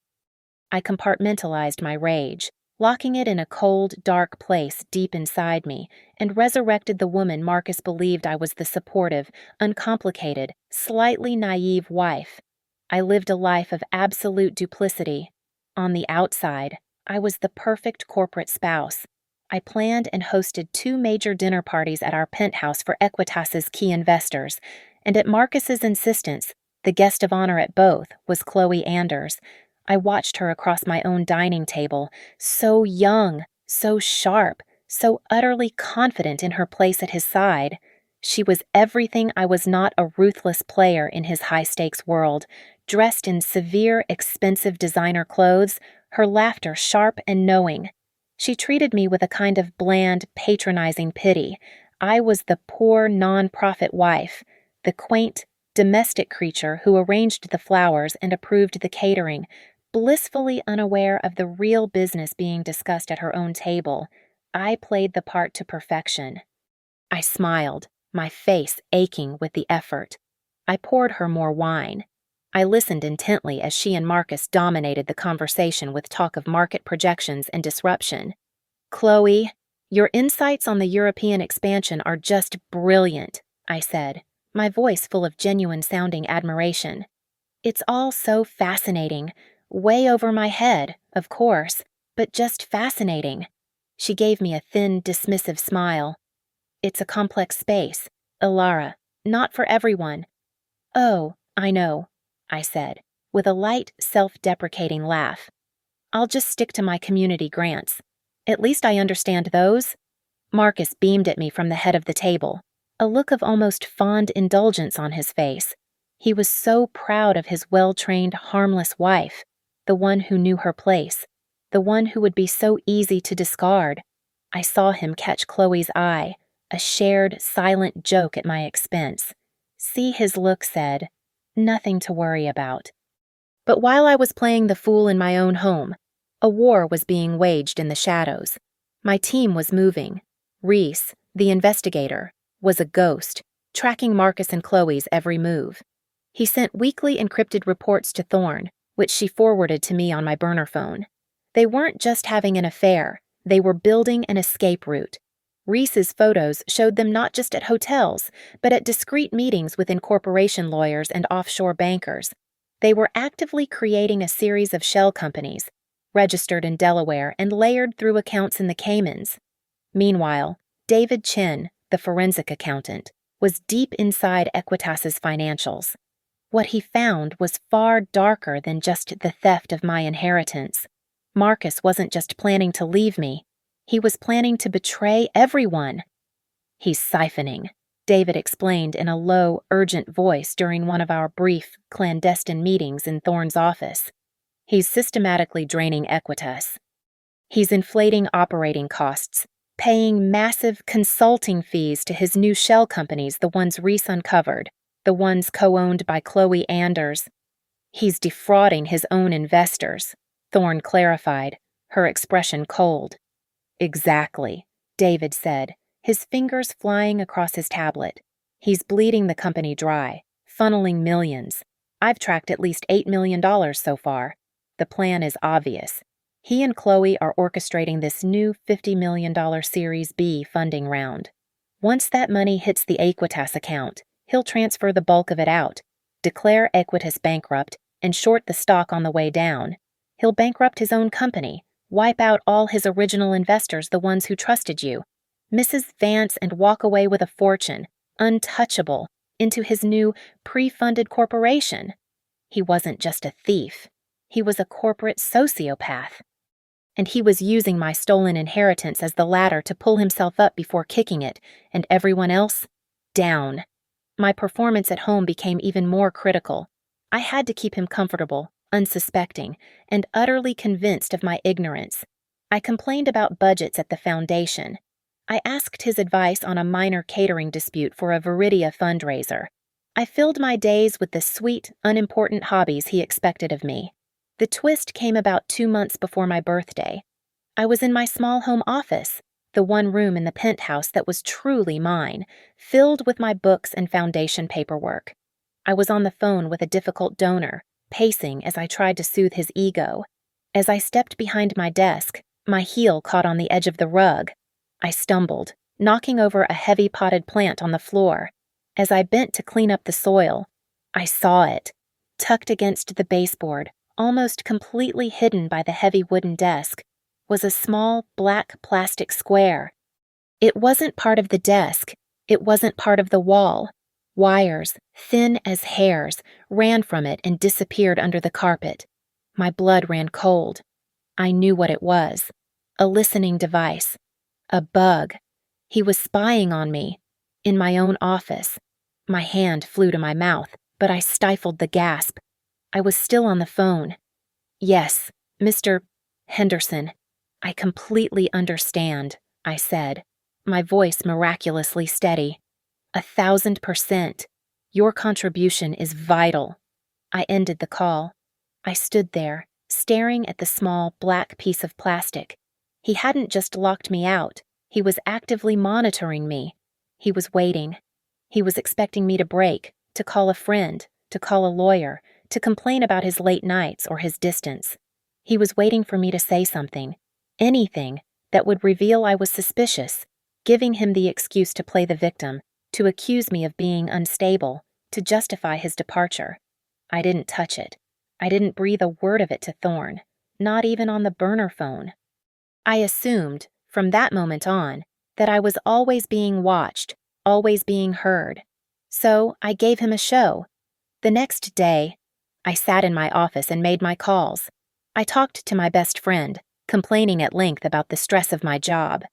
I compartmentalized my rage, locking it in a cold, dark place deep inside me, and resurrected the woman Marcus believed I was, the supportive, uncomplicated, slightly naive wife. I lived a life of absolute duplicity. On the outside, I was the perfect corporate spouse. I planned and hosted 2 major dinner parties at our penthouse for Equitas's key investors, and at Marcus's insistence, the guest of honor at both was Chloe Anders. I watched her across my own dining table, so young, so sharp, so utterly confident in her place at his side. She was everything I was not, a ruthless player in his high-stakes world, dressed in severe, expensive designer clothes, her laughter sharp and knowing. She treated me with a kind of bland, patronizing pity. I was the poor, non-profit wife, the quaint, domestic creature who arranged the flowers and approved the catering, blissfully unaware of the real business being discussed at her own table. I played the part to perfection. I smiled, my face aching with the effort. I poured her more wine. I listened intently as she and Marcus dominated the conversation with talk of market projections and disruption. "Chloe, your insights on the European expansion are just brilliant," I said, my voice full of genuine-sounding admiration. "It's all so fascinating. Way over my head, of course, but just fascinating." She gave me a thin, dismissive smile. "It's a complex space, Ilara. Not for everyone." "Oh, I know," I said, with a light, self-deprecating laugh. "I'll just stick to my community grants. At least I understand those." Marcus beamed at me from the head of the table, a look of almost fond indulgence on his face. He was so proud of his well-trained, harmless wife, the one who knew her place, the one who would be so easy to discard. I saw him catch Chloe's eye, a shared, silent joke at my expense. See, his look said, "Nothing to worry about." But while I was playing the fool in my own home, a war was being waged in the shadows. My team was moving. Reese, the investigator, was a ghost, tracking Marcus and Chloe's every move. He sent weekly encrypted reports to Thorne, which she forwarded to me on my burner phone. They weren't just having an affair, they were building an escape route. Reese's photos showed them not just at hotels, but at discreet meetings with incorporation lawyers and offshore bankers. They were actively creating a series of shell companies, registered in Delaware and layered through accounts in the Caymans. Meanwhile, David Chin, the forensic accountant, was deep inside Equitas's financials. What he found was far darker than just the theft of my inheritance. Marcus wasn't just planning to leave me. He was planning to betray everyone. "He's siphoning," David explained in a low, urgent voice during one of our brief, clandestine meetings in Thorne's office. "He's systematically draining Equitas. He's inflating operating costs, paying massive consulting fees to his new shell companies, the ones Reese uncovered, the ones co-owned by Chloe Anders. He's defrauding his own investors," Thorne clarified, her expression cold. "Exactly," David said, his fingers flying across his tablet. "He's bleeding the company dry, funneling millions. I've tracked at least $8 million so far. The plan is obvious. He and Chloe are orchestrating this new $50 million Series B funding round. Once that money hits the Equitas account, he'll transfer the bulk of it out, declare Equitas bankrupt, and short the stock on the way down. He'll bankrupt his own company, wipe out all his original investors, the ones who trusted you, Mrs. Vance, and walk away with a fortune, untouchable, into his new, pre-funded corporation. He wasn't just a thief. He was a corporate sociopath. And he was using my stolen inheritance as the ladder to pull himself up before kicking it, and everyone else, down. My performance at home became even more critical. I had to keep him comfortable, unsuspecting, and utterly convinced of my ignorance. I complained about budgets at the foundation. I asked his advice on a minor catering dispute for a Viridia fundraiser. I filled my days with the sweet, unimportant hobbies he expected of me. The twist came about 2 months before my birthday. I was in my small home office, the one room in the penthouse that was truly mine, filled with my books and foundation paperwork. I was on the phone with a difficult donor, pacing as I tried to soothe his ego. As I stepped behind my desk, my heel caught on the edge of the rug. I stumbled, knocking over a heavy potted plant on the floor. As I bent to clean up the soil, I saw it, tucked against the baseboard, almost completely hidden by the heavy wooden desk, was a small black plastic square. It wasn't part of the desk. It wasn't part of the wall. Wires, thin as hairs, ran from it and disappeared under the carpet. My blood ran cold. I knew what it was. A listening device. A bug. He was spying on me. In my own office. My hand flew to my mouth, but I stifled the gasp. I was still on the phone. "Yes, Mr. Henderson, I completely understand, I said, my voice miraculously steady. 1,000%. Your contribution is vital. I ended the call. I stood there, staring at the small, black piece of plastic. He hadn't just locked me out. He was actively monitoring me. He was waiting. He was expecting me to break, to call a friend, to call a lawyer, to complain about his late nights or his distance. He was waiting for me to say something, anything, that would reveal I was suspicious, giving him the excuse to play the victim, to accuse me of being unstable, to justify his departure. I didn't touch it. I didn't breathe a word of it to Thorne, not even on the burner phone. I assumed, from that moment on, that I was always being watched, always being heard. So I gave him a show. The next day, I sat in my office and made my calls. I talked to my best friend, complaining at length about the stress of my job.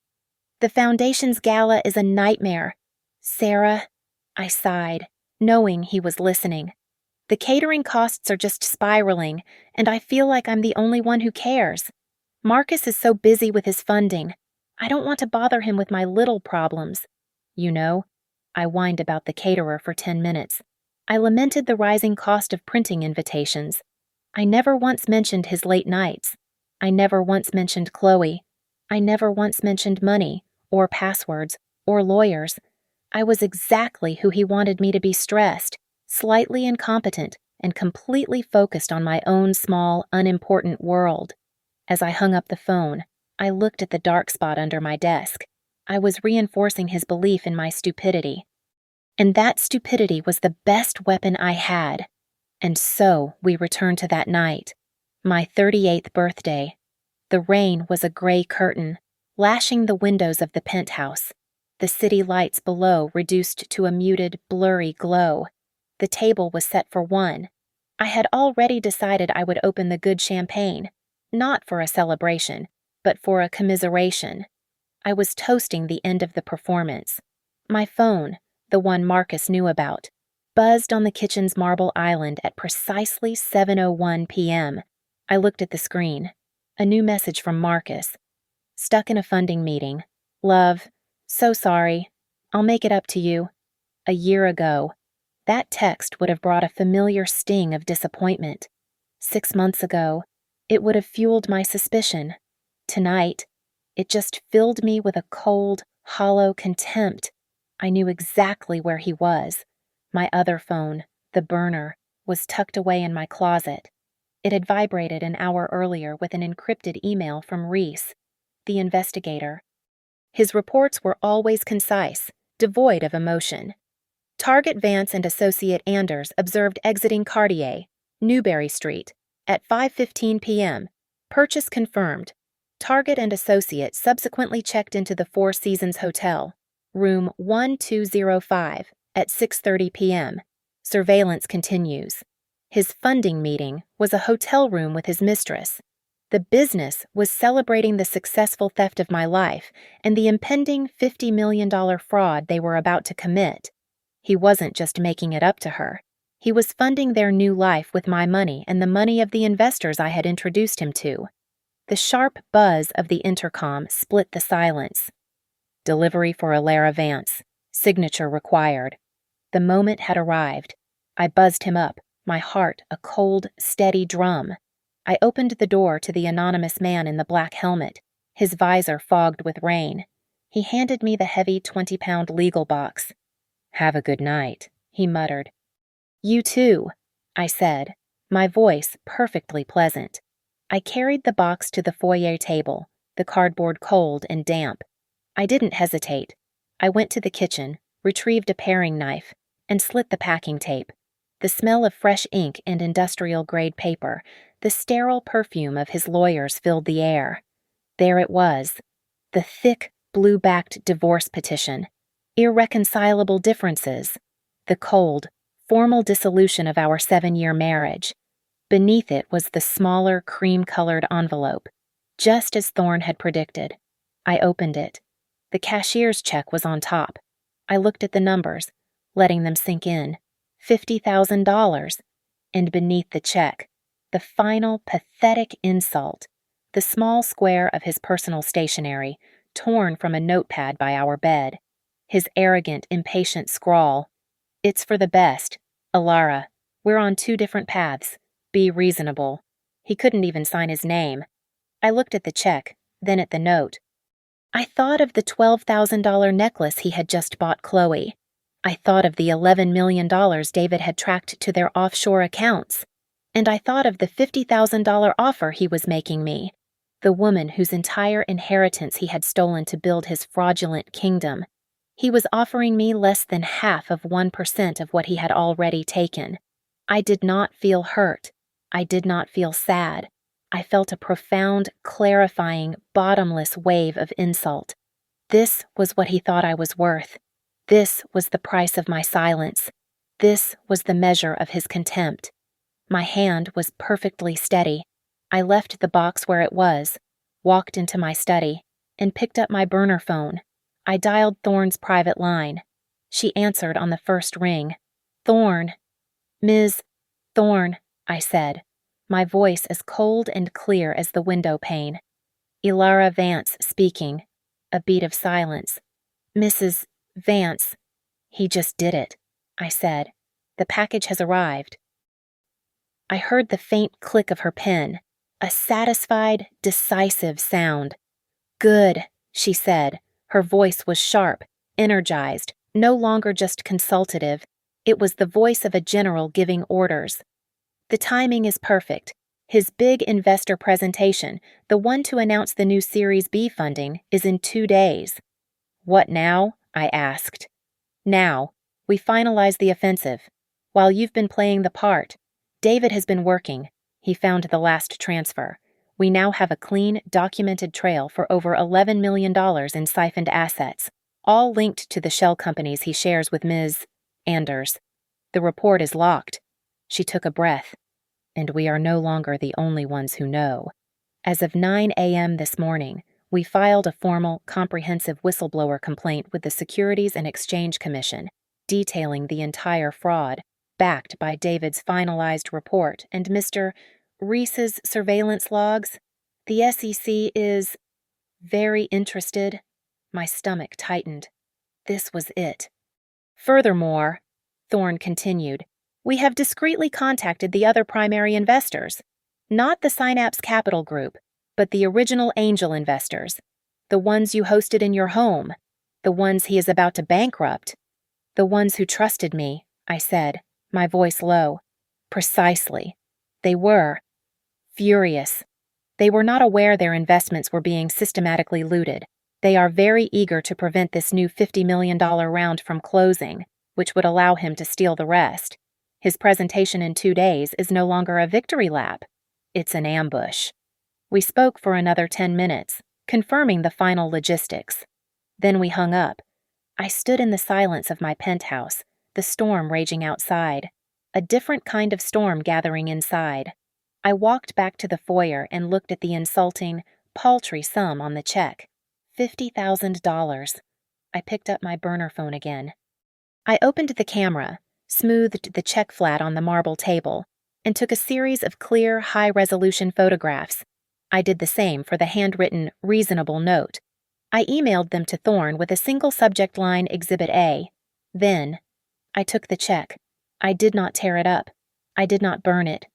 The Foundation's gala is a nightmare. Sarah, I sighed, knowing he was listening. The catering costs are just spiraling, and I feel like I'm the only one who cares. Marcus is so busy with his funding. I don't want to bother him with my little problems. You know, I whined about the caterer for 10 minutes. I lamented the rising cost of printing invitations. I never once mentioned his late nights. I never once mentioned Chloe. I never once mentioned money, or passwords, or lawyers. I was exactly who he wanted me to be: stressed, slightly incompetent, and completely focused on my own small, unimportant world. As I hung up the phone, I looked at the dark spot under my desk. I was reinforcing his belief in my stupidity. And that stupidity was the best weapon I had. And so we returned to that night, my 38th birthday. The rain was a gray curtain, lashing the windows of the penthouse. The city lights below reduced to a muted, blurry glow. The table was set for one. I had already decided I would open the good champagne, not for a celebration, but for a commiseration. I was toasting the end of the performance. My phone, the one Marcus knew about, buzzed on the kitchen's marble island at precisely 7:01 p.m. I looked at the screen. A new message from Marcus. Stuck in a funding meeting. Love. So sorry. I'll make it up to you. A year ago. That text would have brought a familiar sting of disappointment. 6 months ago, it would have fueled my suspicion. Tonight, it just filled me with a cold, hollow contempt. I knew exactly where he was. My other phone, the burner, was tucked away in my closet. It had vibrated an hour earlier with an encrypted email from Reese, the investigator. His reports were always concise, devoid of emotion. Target Vance and associate Anders observed exiting Cartier, Newberry Street, at 5:15 p.m. Purchase confirmed. Target and associate subsequently checked into the Four Seasons Hotel, room 1205, at 6:30 p.m. Surveillance continues. His funding meeting was a hotel room with his mistress. The business was celebrating the successful theft of my life and the impending $50 million fraud they were about to commit. He wasn't just making it up to her. He was funding their new life with my money and the money of the investors I had introduced him to. The sharp buzz of the intercom split the silence. Delivery for Alara Vance. Signature required. The moment had arrived. I buzzed him up, my heart a cold, steady drum. I opened the door to the anonymous man in the black helmet, his visor fogged with rain. He handed me the heavy 20-pound legal box. "Have a good night," he muttered. "You too," I said, my voice perfectly pleasant. I carried the box to the foyer table, the cardboard cold and damp. I didn't hesitate. I went to the kitchen, retrieved a paring knife, and slit the packing tape. The smell of fresh ink and industrial-grade paper, the sterile perfume of his lawyers filled the air. There it was, the thick, blue-backed divorce petition. Irreconcilable differences. The cold, formal dissolution of our 7-year marriage. Beneath it was the smaller, cream-colored envelope, just as Thorne had predicted. I opened it. The cashier's check was on top. I looked at the numbers, letting them sink in. $50,000. And beneath the check, the final pathetic insult, the small square of his personal stationery, torn from a notepad by our bed. His arrogant, impatient scrawl. "It's for the best. Alara, we're on 2 different paths. Be reasonable." He couldn't even sign his name. I looked at the check, then at the note. I thought of the $12,000 necklace he had just bought Chloe. I thought of the $11 million David had tracked to their offshore accounts. And I thought of the $50,000 offer he was making me, the woman whose entire inheritance he had stolen to build his fraudulent kingdom. He was offering me less than half of 1% of what he had already taken. I did not feel hurt. I did not feel sad. I felt a profound, clarifying, bottomless wave of insult. This was what he thought I was worth. This was the price of my silence. This was the measure of his contempt. My hand was perfectly steady. I left the box where it was, walked into my study, and picked up my burner phone. I dialed Thorne's private line. She answered on the first ring. "Thorne." "Ms. Thorne," I said, my voice as cold and clear as the window pane. Elara Vance speaking. A beat of silence. "Mrs. Vance." "He just did it," I said. "The package has arrived." I heard the faint click of her pen, a satisfied, decisive sound. "Good," she said. Her voice was sharp, energized, no longer just consultative. It was the voice of a general giving orders. "The timing is perfect. His big investor presentation, the one to announce the new Series B funding, is in 2 days. "What now?" I asked. "Now. We finalize the offensive. While you've been playing the part, David has been working. He found the last transfer. We now have a clean, documented trail for over $11 million in siphoned assets, all linked to the shell companies he shares with Ms. Anders. The report is locked." She took a breath. "And we are no longer the only ones who know. As of 9 a.m. this morning, we filed a formal, comprehensive whistleblower complaint with the Securities and Exchange Commission, detailing the entire fraud, backed by David's finalized report and Mr. Reese's surveillance logs. The SEC is very interested." My stomach tightened. This was it. "Furthermore," Thorne continued, "we have discreetly contacted the other primary investors, not the Synapse Capital Group, but the original angel investors, the ones you hosted in your home, the ones he is about to bankrupt, the ones who trusted me," I said, my voice low. "Precisely. They were furious. They were not aware their investments were being systematically looted. They are very eager to prevent this new $50 million round from closing, which would allow him to steal the rest. His presentation in 2 days is no longer a victory lap. It's an ambush." We spoke for another 10 minutes, confirming the final logistics. Then we hung up. I stood in the silence of my penthouse, the storm raging outside, a different kind of storm gathering inside. I walked back to the foyer and looked at the insulting, paltry sum on the check. $50,000. I picked up my burner phone again. I opened the camera, smoothed the check flat on the marble table, and took a series of clear, high-resolution photographs. I did the same for the handwritten, reasonable note. I emailed them to Thorne with a single subject line Exhibit A. Then, I took the check. I did not tear it up. I did not burn it.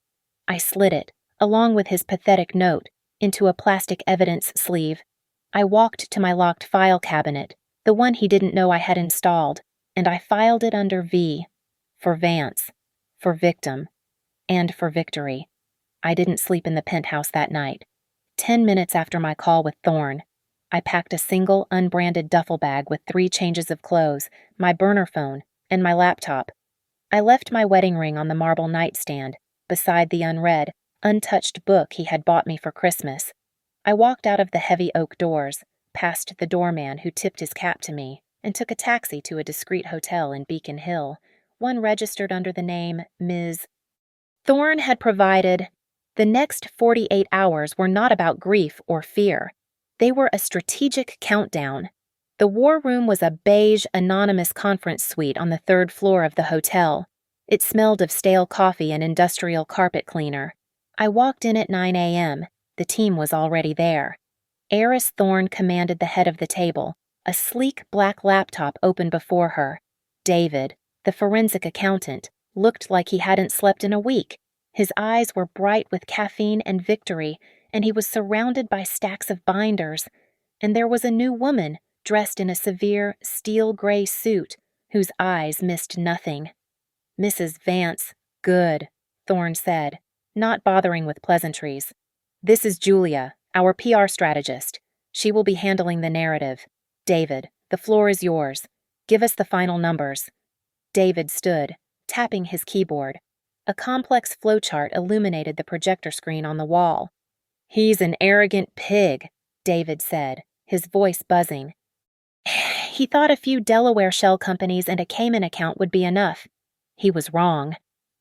I slid it, along with his pathetic note, into a plastic evidence sleeve. I walked to my locked file cabinet, the one he didn't know I had installed, and I filed it under V, for Vance, for victim, and for victory. I didn't sleep in the penthouse that night. 10 minutes after my call with Thorne, I packed a single, unbranded duffel bag with 3 changes of clothes, my burner phone, and my laptop. I left my wedding ring on the marble nightstand, beside the unread, untouched book he had bought me for Christmas. I walked out of the heavy oak doors, past the doorman who tipped his cap to me, and took a taxi to a discreet hotel in Beacon Hill, one registered under the name Ms. Thorne had provided. The next 48 hours were not about grief or fear. They were a strategic countdown. The war room was a beige, anonymous conference suite on the 3rd floor of the hotel. It smelled of stale coffee and industrial carpet cleaner. I walked in at 9 a.m. The team was already there. Heiress Thorne commanded the head of the table. A sleek black laptop open before her. David, the forensic accountant, looked like he hadn't slept in a week. His eyes were bright with caffeine and victory, and he was surrounded by stacks of binders. And there was a new woman, dressed in a severe, steel-gray suit, whose eyes missed nothing. "Mrs. Vance, good," Thorne said, not bothering with pleasantries. "This is Julia, our PR strategist. She will be handling the narrative. David, the floor is yours. Give us the final numbers." David stood, tapping his keyboard. A complex flowchart illuminated the projector screen on the wall. "He's an arrogant pig," David said, his voice buzzing. "He thought a few Delaware shell companies and a Cayman account would be enough. He was wrong."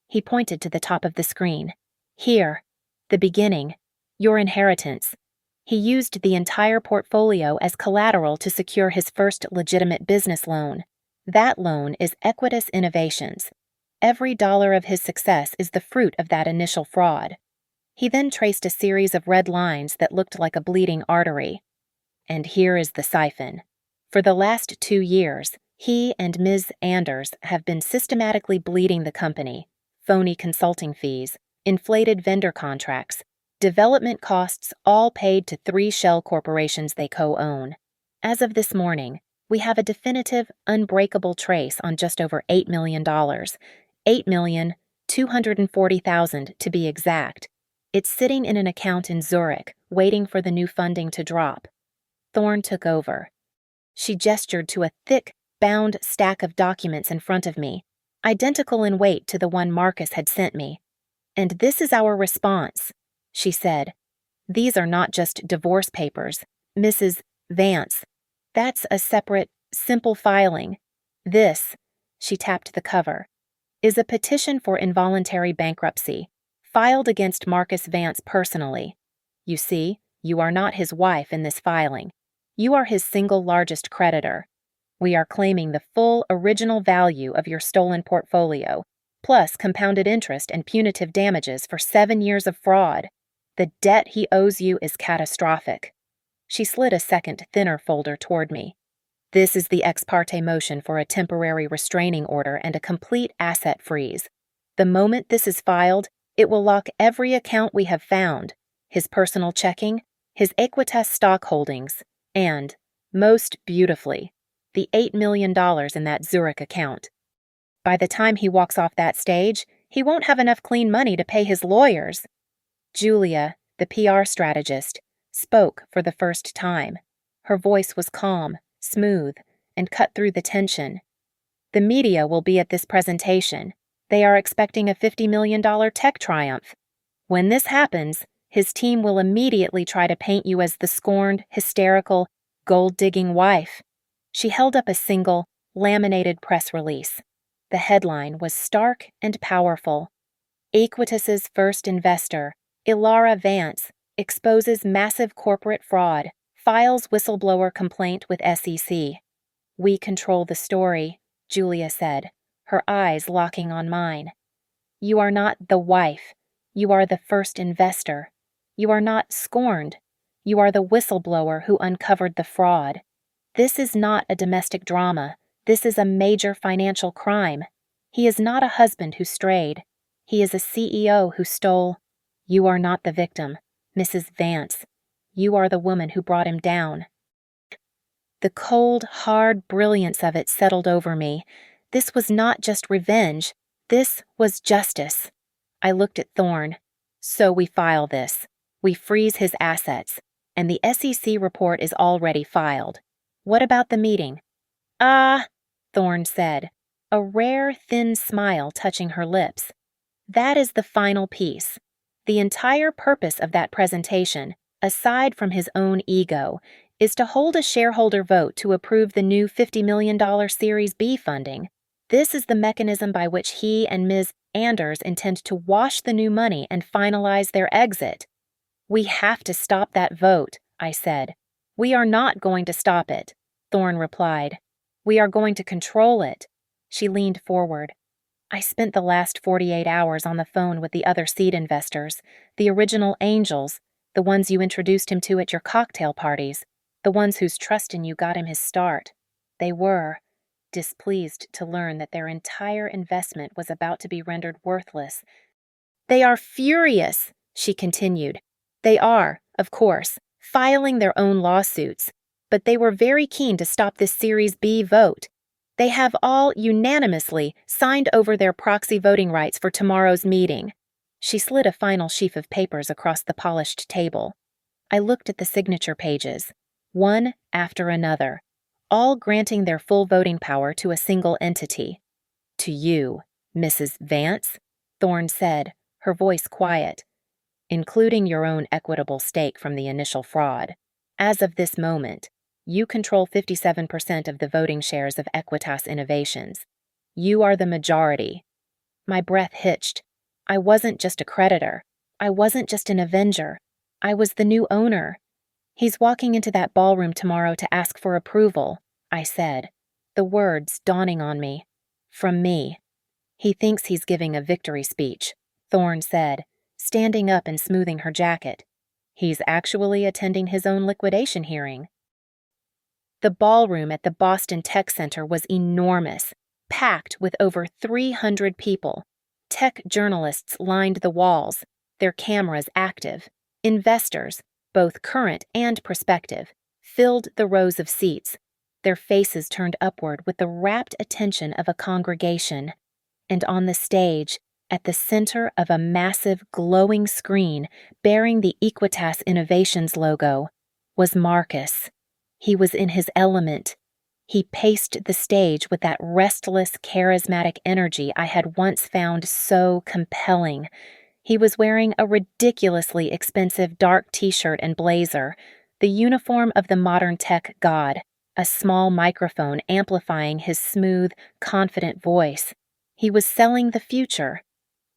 He pointed to the top of the screen. "Here, the beginning, your inheritance." He used the entire portfolio as collateral to secure his first legitimate business loan. That loan is Equitas Innovations. Every dollar of his success is the fruit of that initial fraud. He then traced a series of red lines that looked like a bleeding artery. And here is the siphon. For the last 2 years, he and Ms. Anders have been systematically bleeding the company. Phony consulting fees, inflated vendor contracts, development costs all paid to 3 shell corporations they co-own. As of this morning, we have a definitive, unbreakable trace on just over $8 million. $8,240,000 to be exact. It's sitting in an account in Zurich, waiting for the new funding to drop. Thorne took over. She gestured to a thick, bound stack of documents in front of me, identical in weight to the one Marcus had sent me. "And this is our response," she said. "These are not just divorce papers, Mrs. Vance. That's a separate, simple filing. This," she tapped the cover, "is a petition for involuntary bankruptcy, filed against Marcus Vance personally. You see, you are not his wife in this filing. You are his single largest creditor. We are claiming the full original value of your stolen portfolio, plus compounded interest and punitive damages for 7 years of fraud. The debt he owes you is catastrophic." She slid a second, thinner folder toward me. "This is the ex parte motion for a temporary restraining order and a complete asset freeze. The moment this is filed, it will lock every account we have found, his personal checking, his Equitas stock holdings, and, most beautifully, the $8 million in that Zurich account. By the time he walks off that stage, he won't have enough clean money to pay his lawyers." Julia, the PR strategist, spoke for the first time. Her voice was calm, smooth, and cut through the tension. "The media will be at this presentation. They are expecting a $50 million tech triumph. When this happens, his team will immediately try to paint you as the scorned, hysterical, gold-digging wife." She held up a single, laminated press release. The headline was stark and powerful. "Equitas's first investor, Ilara Vance, exposes massive corporate fraud, files whistleblower complaint with SEC." "We control the story," Julia said, her eyes locking on mine. "You are not the wife. You are the first investor. You are not scorned. You are the whistleblower who uncovered the fraud. This is not a domestic drama. This is a major financial crime. He is not a husband who strayed. He is a CEO who stole. You are not the victim, Mrs. Vance. You are the woman who brought him down." The cold, hard brilliance of it settled over me. This was not just revenge. This was justice. I looked at Thorne. "So we file this. We freeze his assets. And the SEC report is already filed. What about the meeting?" "Ah," Thorne said, a rare, thin smile touching her lips. "That is the final piece. The entire purpose of that presentation, aside from his own ego, is to hold a shareholder vote to approve the new $50 million Series B funding. This is the mechanism by which he and Ms. Anders intend to wash the new money and finalize their exit." "We have to stop that vote," I said. "We are not going to stop it," Thorne replied. "We are going to control it." She leaned forward. "I spent the last 48 hours on the phone with the other seed investors, the original angels, The ones you introduced him to at your cocktail parties. The ones whose trust in you got him his start. They were displeased to learn that their entire investment was about to be rendered worthless. They are furious, she continued. They are, of course, filing their own lawsuits, but they were very keen to stop this Series B vote. They have all unanimously signed over their proxy voting rights for tomorrow's meeting. She slid a final sheaf of papers across the polished table. I looked at the signature pages, one after another, all granting their full voting power to a single entity. To you, Mrs. Vance, Thorne said, her voice quiet, including your own equitable stake from the initial fraud. As of this moment, you control 57% of the voting shares of Equitas Innovations. You are the majority. My breath hitched. I wasn't just a creditor. I wasn't just an avenger. I was the new owner. He's walking into that ballroom tomorrow to ask for approval, I said, the words dawning on me. From me. He thinks he's giving a victory speech, Thorne said, standing up and smoothing her jacket. He's actually attending his own liquidation hearing. The ballroom at the Boston Tech Center was enormous, packed with over 300 people. Tech journalists lined the walls, their cameras active. Investors, both current and prospective, filled the rows of seats, their faces turned upward with the rapt attention of a congregation. And on the stage, at the center of a massive glowing screen bearing the Equitas Innovations logo, was Marcus. He was in his element. He paced the stage with that restless, charismatic energy I had once found so compelling. He was wearing a ridiculously expensive dark t-shirt and blazer, the uniform of the modern tech god, a small microphone amplifying his smooth, confident voice. He was selling the future.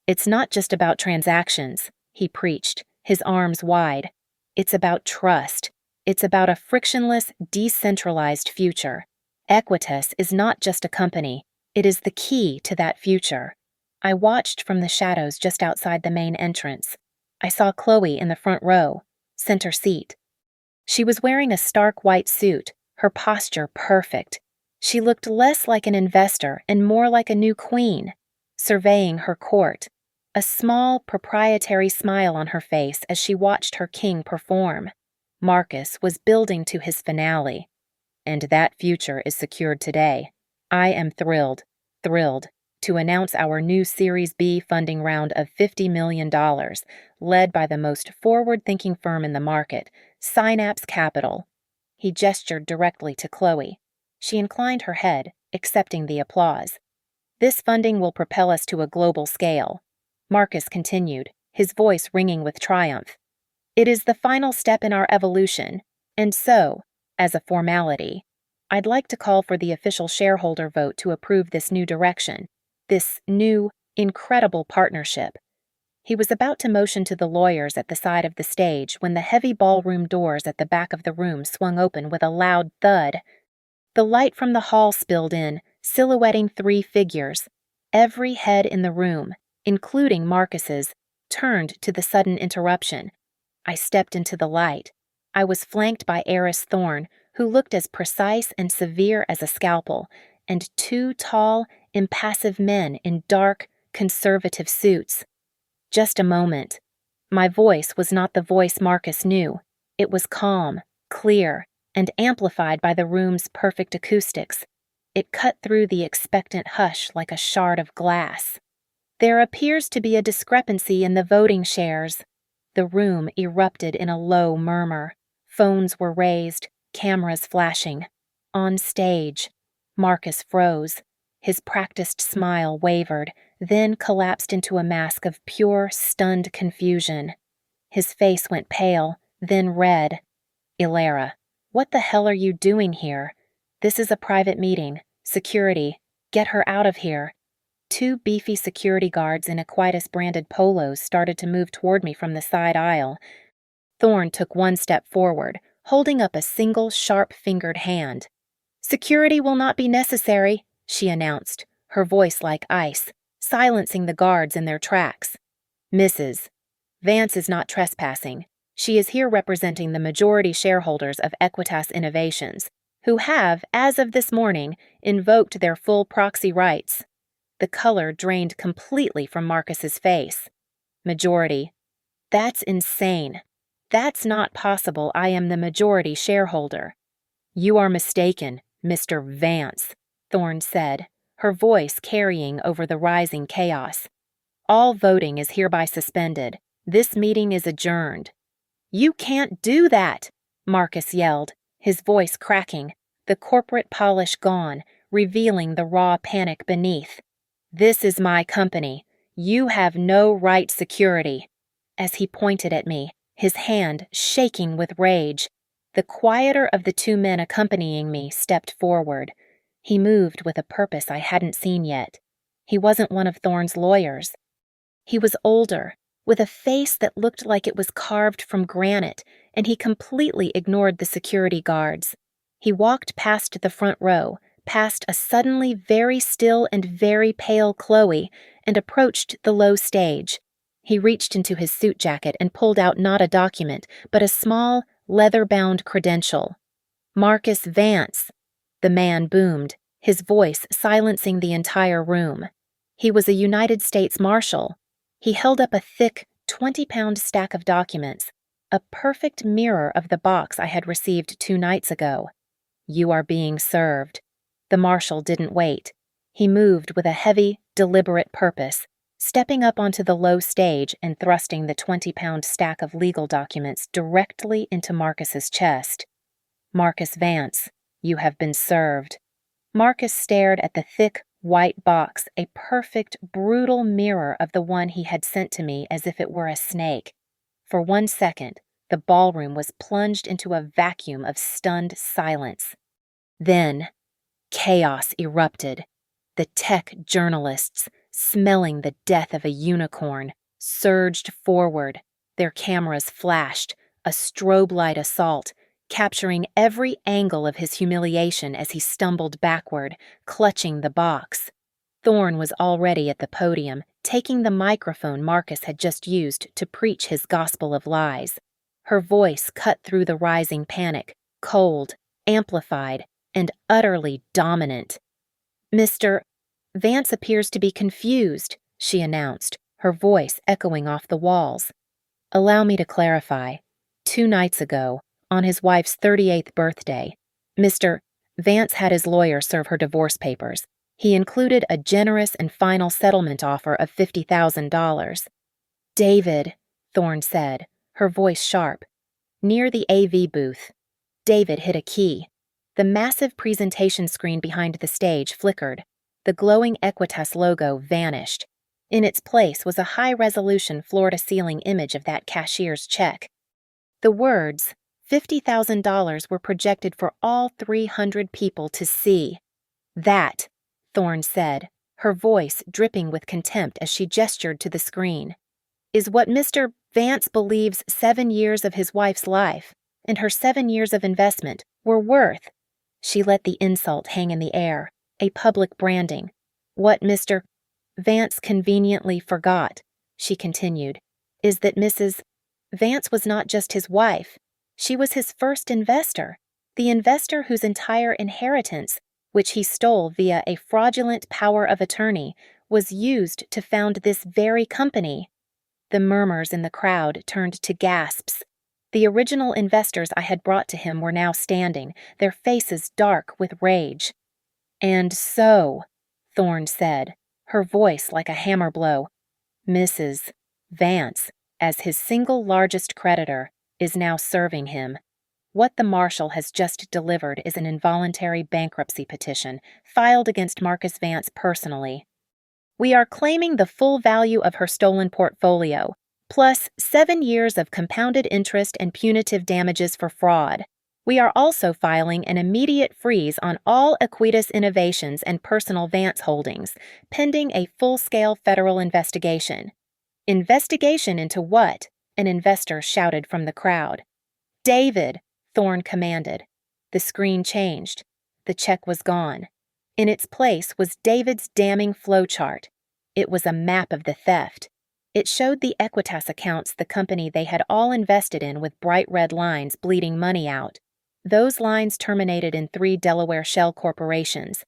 It's not just about transactions, he preached, his arms wide. It's about trust. It's about a frictionless, decentralized future. Equitas is not just a company. It is the key to that future. I watched from the shadows just outside the main entrance. I saw Chloe in the front row, center seat. She was wearing a stark white suit, her posture perfect. She looked less like an investor and more like a new queen, surveying her court, a small, proprietary smile on her face as she watched her king perform. Marcus was building to his finale, and that future is secured today. I am thrilled to announce our new Series B funding round of $50 million, led by the most forward-thinking firm in the market, Synapse Capital. He gestured directly to Chloe. She inclined her head, accepting the applause. This funding will propel us to a global scale, Marcus continued, his voice ringing with triumph. It is the final step in our evolution, and so, as a formality, I'd like to call for the official shareholder vote to approve this new direction, this new, incredible partnership. He was about to motion to the lawyers at the side of the stage when the heavy ballroom doors at the back of the room swung open with a loud thud. The light from the hall spilled in, silhouetting 3 figures. Every head in the room, including Marcus's, turned to the sudden interruption. I stepped into the light. I was flanked by Heiress Thorne, who looked as precise and severe as a scalpel, and 2 tall, impassive men in dark, conservative suits. Just a moment. My voice was not the voice Marcus knew. It was calm, clear, and amplified by the room's perfect acoustics. It cut through the expectant hush like a shard of glass. There appears to be a discrepancy in the voting shares. The room erupted in a low murmur. Phones were raised, cameras flashing. On stage, Marcus froze. His practiced smile wavered, then collapsed into a mask of pure, stunned confusion. His face went pale, then red. Ilara, what the hell are you doing here? This is a private meeting. Security. Get her out of here. 2 beefy security guards in Equitas-branded polos started to move toward me from the side aisle. Thorne took 1 step forward, holding up a single sharp-fingered hand. "Security will not be necessary," she announced, her voice like ice, silencing the guards in their tracks. "Mrs. Vance is not trespassing. She is here representing the majority shareholders of Equitas Innovations, who have, as of this morning, invoked their full proxy rights. The color drained completely from Marcus's face. Majority. That's insane. That's not possible. I am the majority shareholder. You are mistaken, Mr. Vance, Thorne said, her voice carrying over the rising chaos. All voting is hereby suspended. This meeting is adjourned. You can't do that, Marcus yelled, his voice cracking, the corporate polish gone, revealing the raw panic beneath. This is my company. You have no right security. As he pointed at me, his hand shaking with rage, the quieter of the two men accompanying me stepped forward. He moved with a purpose I hadn't seen yet. He wasn't one of Thorne's lawyers. He was older, with a face that looked like it was carved from granite, and he completely ignored the security guards. He walked past the front row, past a suddenly very still and very pale Chloe, and approached the low stage. He reached into his suit jacket and pulled out not a document, but a small, leather-bound credential. Marcus Vance, the man boomed, his voice silencing the entire room. He was a United States Marshal. He held up a thick, 20-pound stack of documents, a perfect mirror of the box I had received 2 nights ago. You are being served. The marshal didn't wait. He moved with a heavy, deliberate purpose, stepping up onto the low stage and thrusting the 20-pound stack of legal documents directly into Marcus's chest. Marcus Vance, you have been served. Marcus stared at the thick, white box, a perfect, brutal mirror of the one he had sent to me as if it were a snake. For 1 second, the ballroom was plunged into a vacuum of stunned silence. Then, chaos erupted. The tech journalists, smelling the death of a unicorn, surged forward. Their cameras flashed, a strobe light assault, capturing every angle of his humiliation as he stumbled backward, clutching the box. Thorne was already at the podium, taking the microphone Marcus had just used to preach his gospel of lies. Her voice cut through the rising panic, cold, amplified, and utterly dominant. Mr. Vance appears to be confused, she announced, her voice echoing off the walls. Allow me to clarify. 2 nights ago, on his wife's 38th birthday, Mr. Vance had his lawyer serve her divorce papers. He included a generous and final settlement offer of $50,000. David, Thorne said, her voice sharp. Near the AV booth, David hit a key. The massive presentation screen behind the stage flickered. The glowing Equitas logo vanished. In its place was a high-resolution floor-to-ceiling image of that cashier's check. The words, $50,000, were projected for all 300 people to see. That, Thorne said, her voice dripping with contempt as she gestured to the screen, is what Mr. Vance believes 7 years of his wife's life and her 7 years of investment were worth. She let the insult hang in the air, a public branding. What Mr. Vance conveniently forgot, she continued, is that Mrs. Vance was not just his wife. She was his first investor, the investor whose entire inheritance, which he stole via a fraudulent power of attorney, was used to found this very company. The murmurs in the crowd turned to gasps. The original investors I had brought to him were now standing, their faces dark with rage. And so, Thorne said, her voice like a hammer blow, Mrs. Vance, as his single largest creditor, is now serving him. What the marshal has just delivered is an involuntary bankruptcy petition filed against Marcus Vance personally. We are claiming the full value of her stolen portfolio, plus 7 years of compounded interest and punitive damages for fraud. We are also filing an immediate freeze on all Equitas Innovations and personal Vance holdings, pending a full-scale federal investigation. Investigation into what? An investor shouted from the crowd. David, Thorne commanded. The screen changed. The check was gone. In its place was David's damning flowchart. It was a map of the theft. It showed the Equitas accounts, the company they had all invested in, with bright red lines bleeding money out. Those lines terminated in 3 Delaware shell corporations.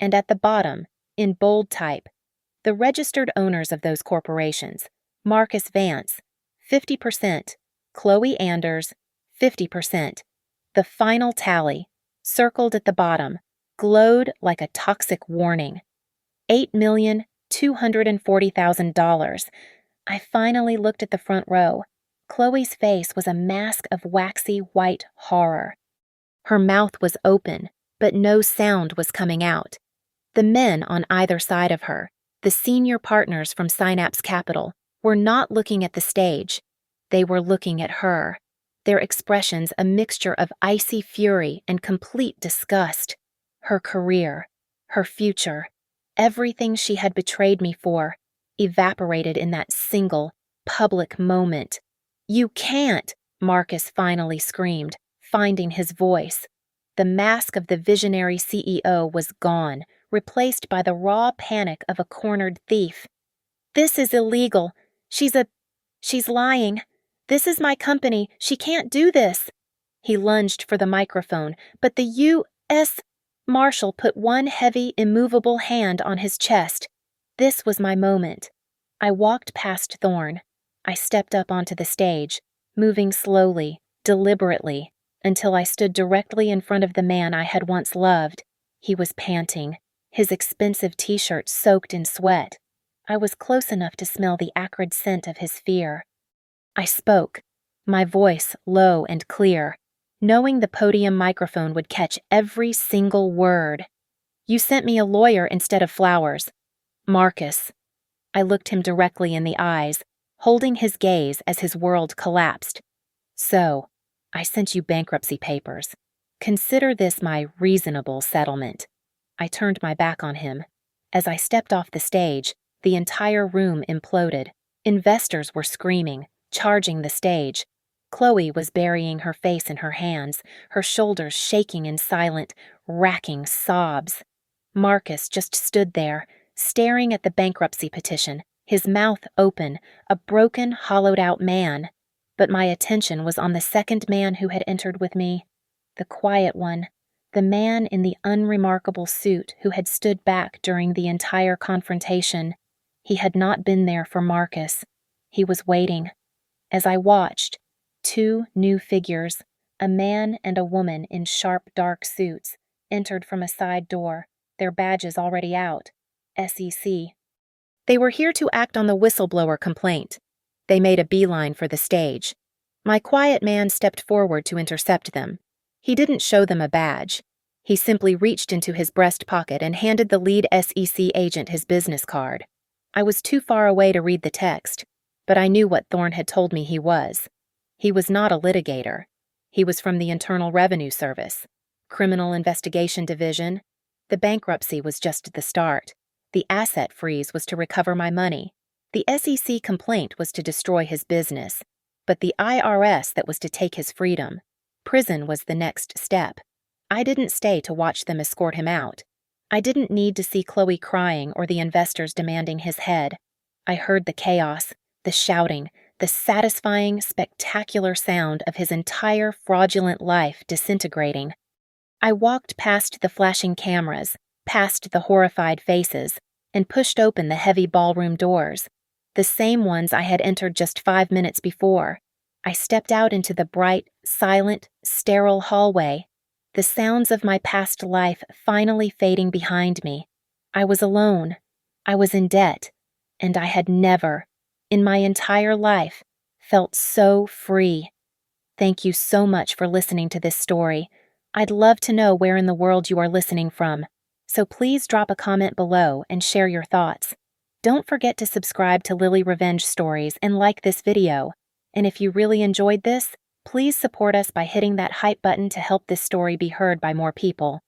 And at the bottom, in bold type, the registered owners of those corporations: Marcus Vance, 50%, Chloe Anders, 50%. The final tally, circled at the bottom, glowed like a toxic warning. $8,240,000. I finally looked at the front row. Chloe's face was a mask of waxy white horror. Her mouth was open, but no sound was coming out. The men on either side of her, the senior partners from Synapse Capital, were not looking at the stage. They were looking at her, their expressions a mixture of icy fury and complete disgust. Her career, her future, everything she had betrayed me for, evaporated in that single, public moment. "You can't!" Marcus finally screamed, finding his voice. The mask of the visionary CEO was gone, replaced by the raw panic of a cornered thief. "This is illegal. She's lying. This is my company. She can't do this." He lunged for the microphone, but the U.S. Marshal put one heavy, immovable hand on his chest. This was my moment. I walked past Thorne. I stepped up onto the stage, moving slowly, deliberately, until I stood directly in front of the man I had once loved. He was panting, his expensive t-shirt soaked in sweat. I was close enough to smell the acrid scent of his fear. I spoke, my voice low and clear, knowing the podium microphone would catch every single word. "You sent me a lawyer instead of flowers. Marcus." I looked him directly in the eyes, holding his gaze as his world collapsed. "So, I sent you bankruptcy papers. Consider this my reasonable settlement." I turned my back on him. As I stepped off the stage, the entire room imploded. Investors were screaming, charging the stage. Chloe was burying her face in her hands, her shoulders shaking in silent, racking sobs. Marcus just stood there, staring at the bankruptcy petition, his mouth open, a broken, hollowed-out man. But my attention was on the second man who had entered with me, the quiet one, the man in the unremarkable suit who had stood back during the entire confrontation. He had not been there for Marcus. He was waiting. As I watched, 2 new figures, a man and a woman in sharp, dark suits, entered from a side door, their badges already out. SEC. They were here to act on the whistleblower complaint. They made a beeline for the stage. My quiet man stepped forward to intercept them. He didn't show them a badge. He simply reached into his breast pocket and handed the lead SEC agent his business card. I was too far away to read the text, but I knew what Thorne had told me he was. He was not a litigator. He was from the Internal Revenue Service, Criminal Investigation Division. The bankruptcy was just the start. The asset freeze was to recover my money. The SEC complaint was to destroy his business, but the IRS that was to take his freedom. Prison was the next step. I didn't stay to watch them escort him out. I didn't need to see Chloe crying or the investors demanding his head. I heard the chaos, the shouting, the satisfying, spectacular sound of his entire fraudulent life disintegrating. I walked past the flashing cameras, past the horrified faces, and pushed open the heavy ballroom doors, the same ones I had entered just 5 minutes before. I stepped out into the bright, silent, sterile hallway, the sounds of my past life finally fading behind me. I was alone. I was in debt, and I had never, in my entire life, felt so free. Thank you so much for listening to this story. I'd love to know where in the world you are listening from, so please drop a comment below and share your thoughts. Don't forget to subscribe to Lily Revenge Stories and like this video. And if you really enjoyed this, please support us by hitting that hype button to help this story be heard by more people.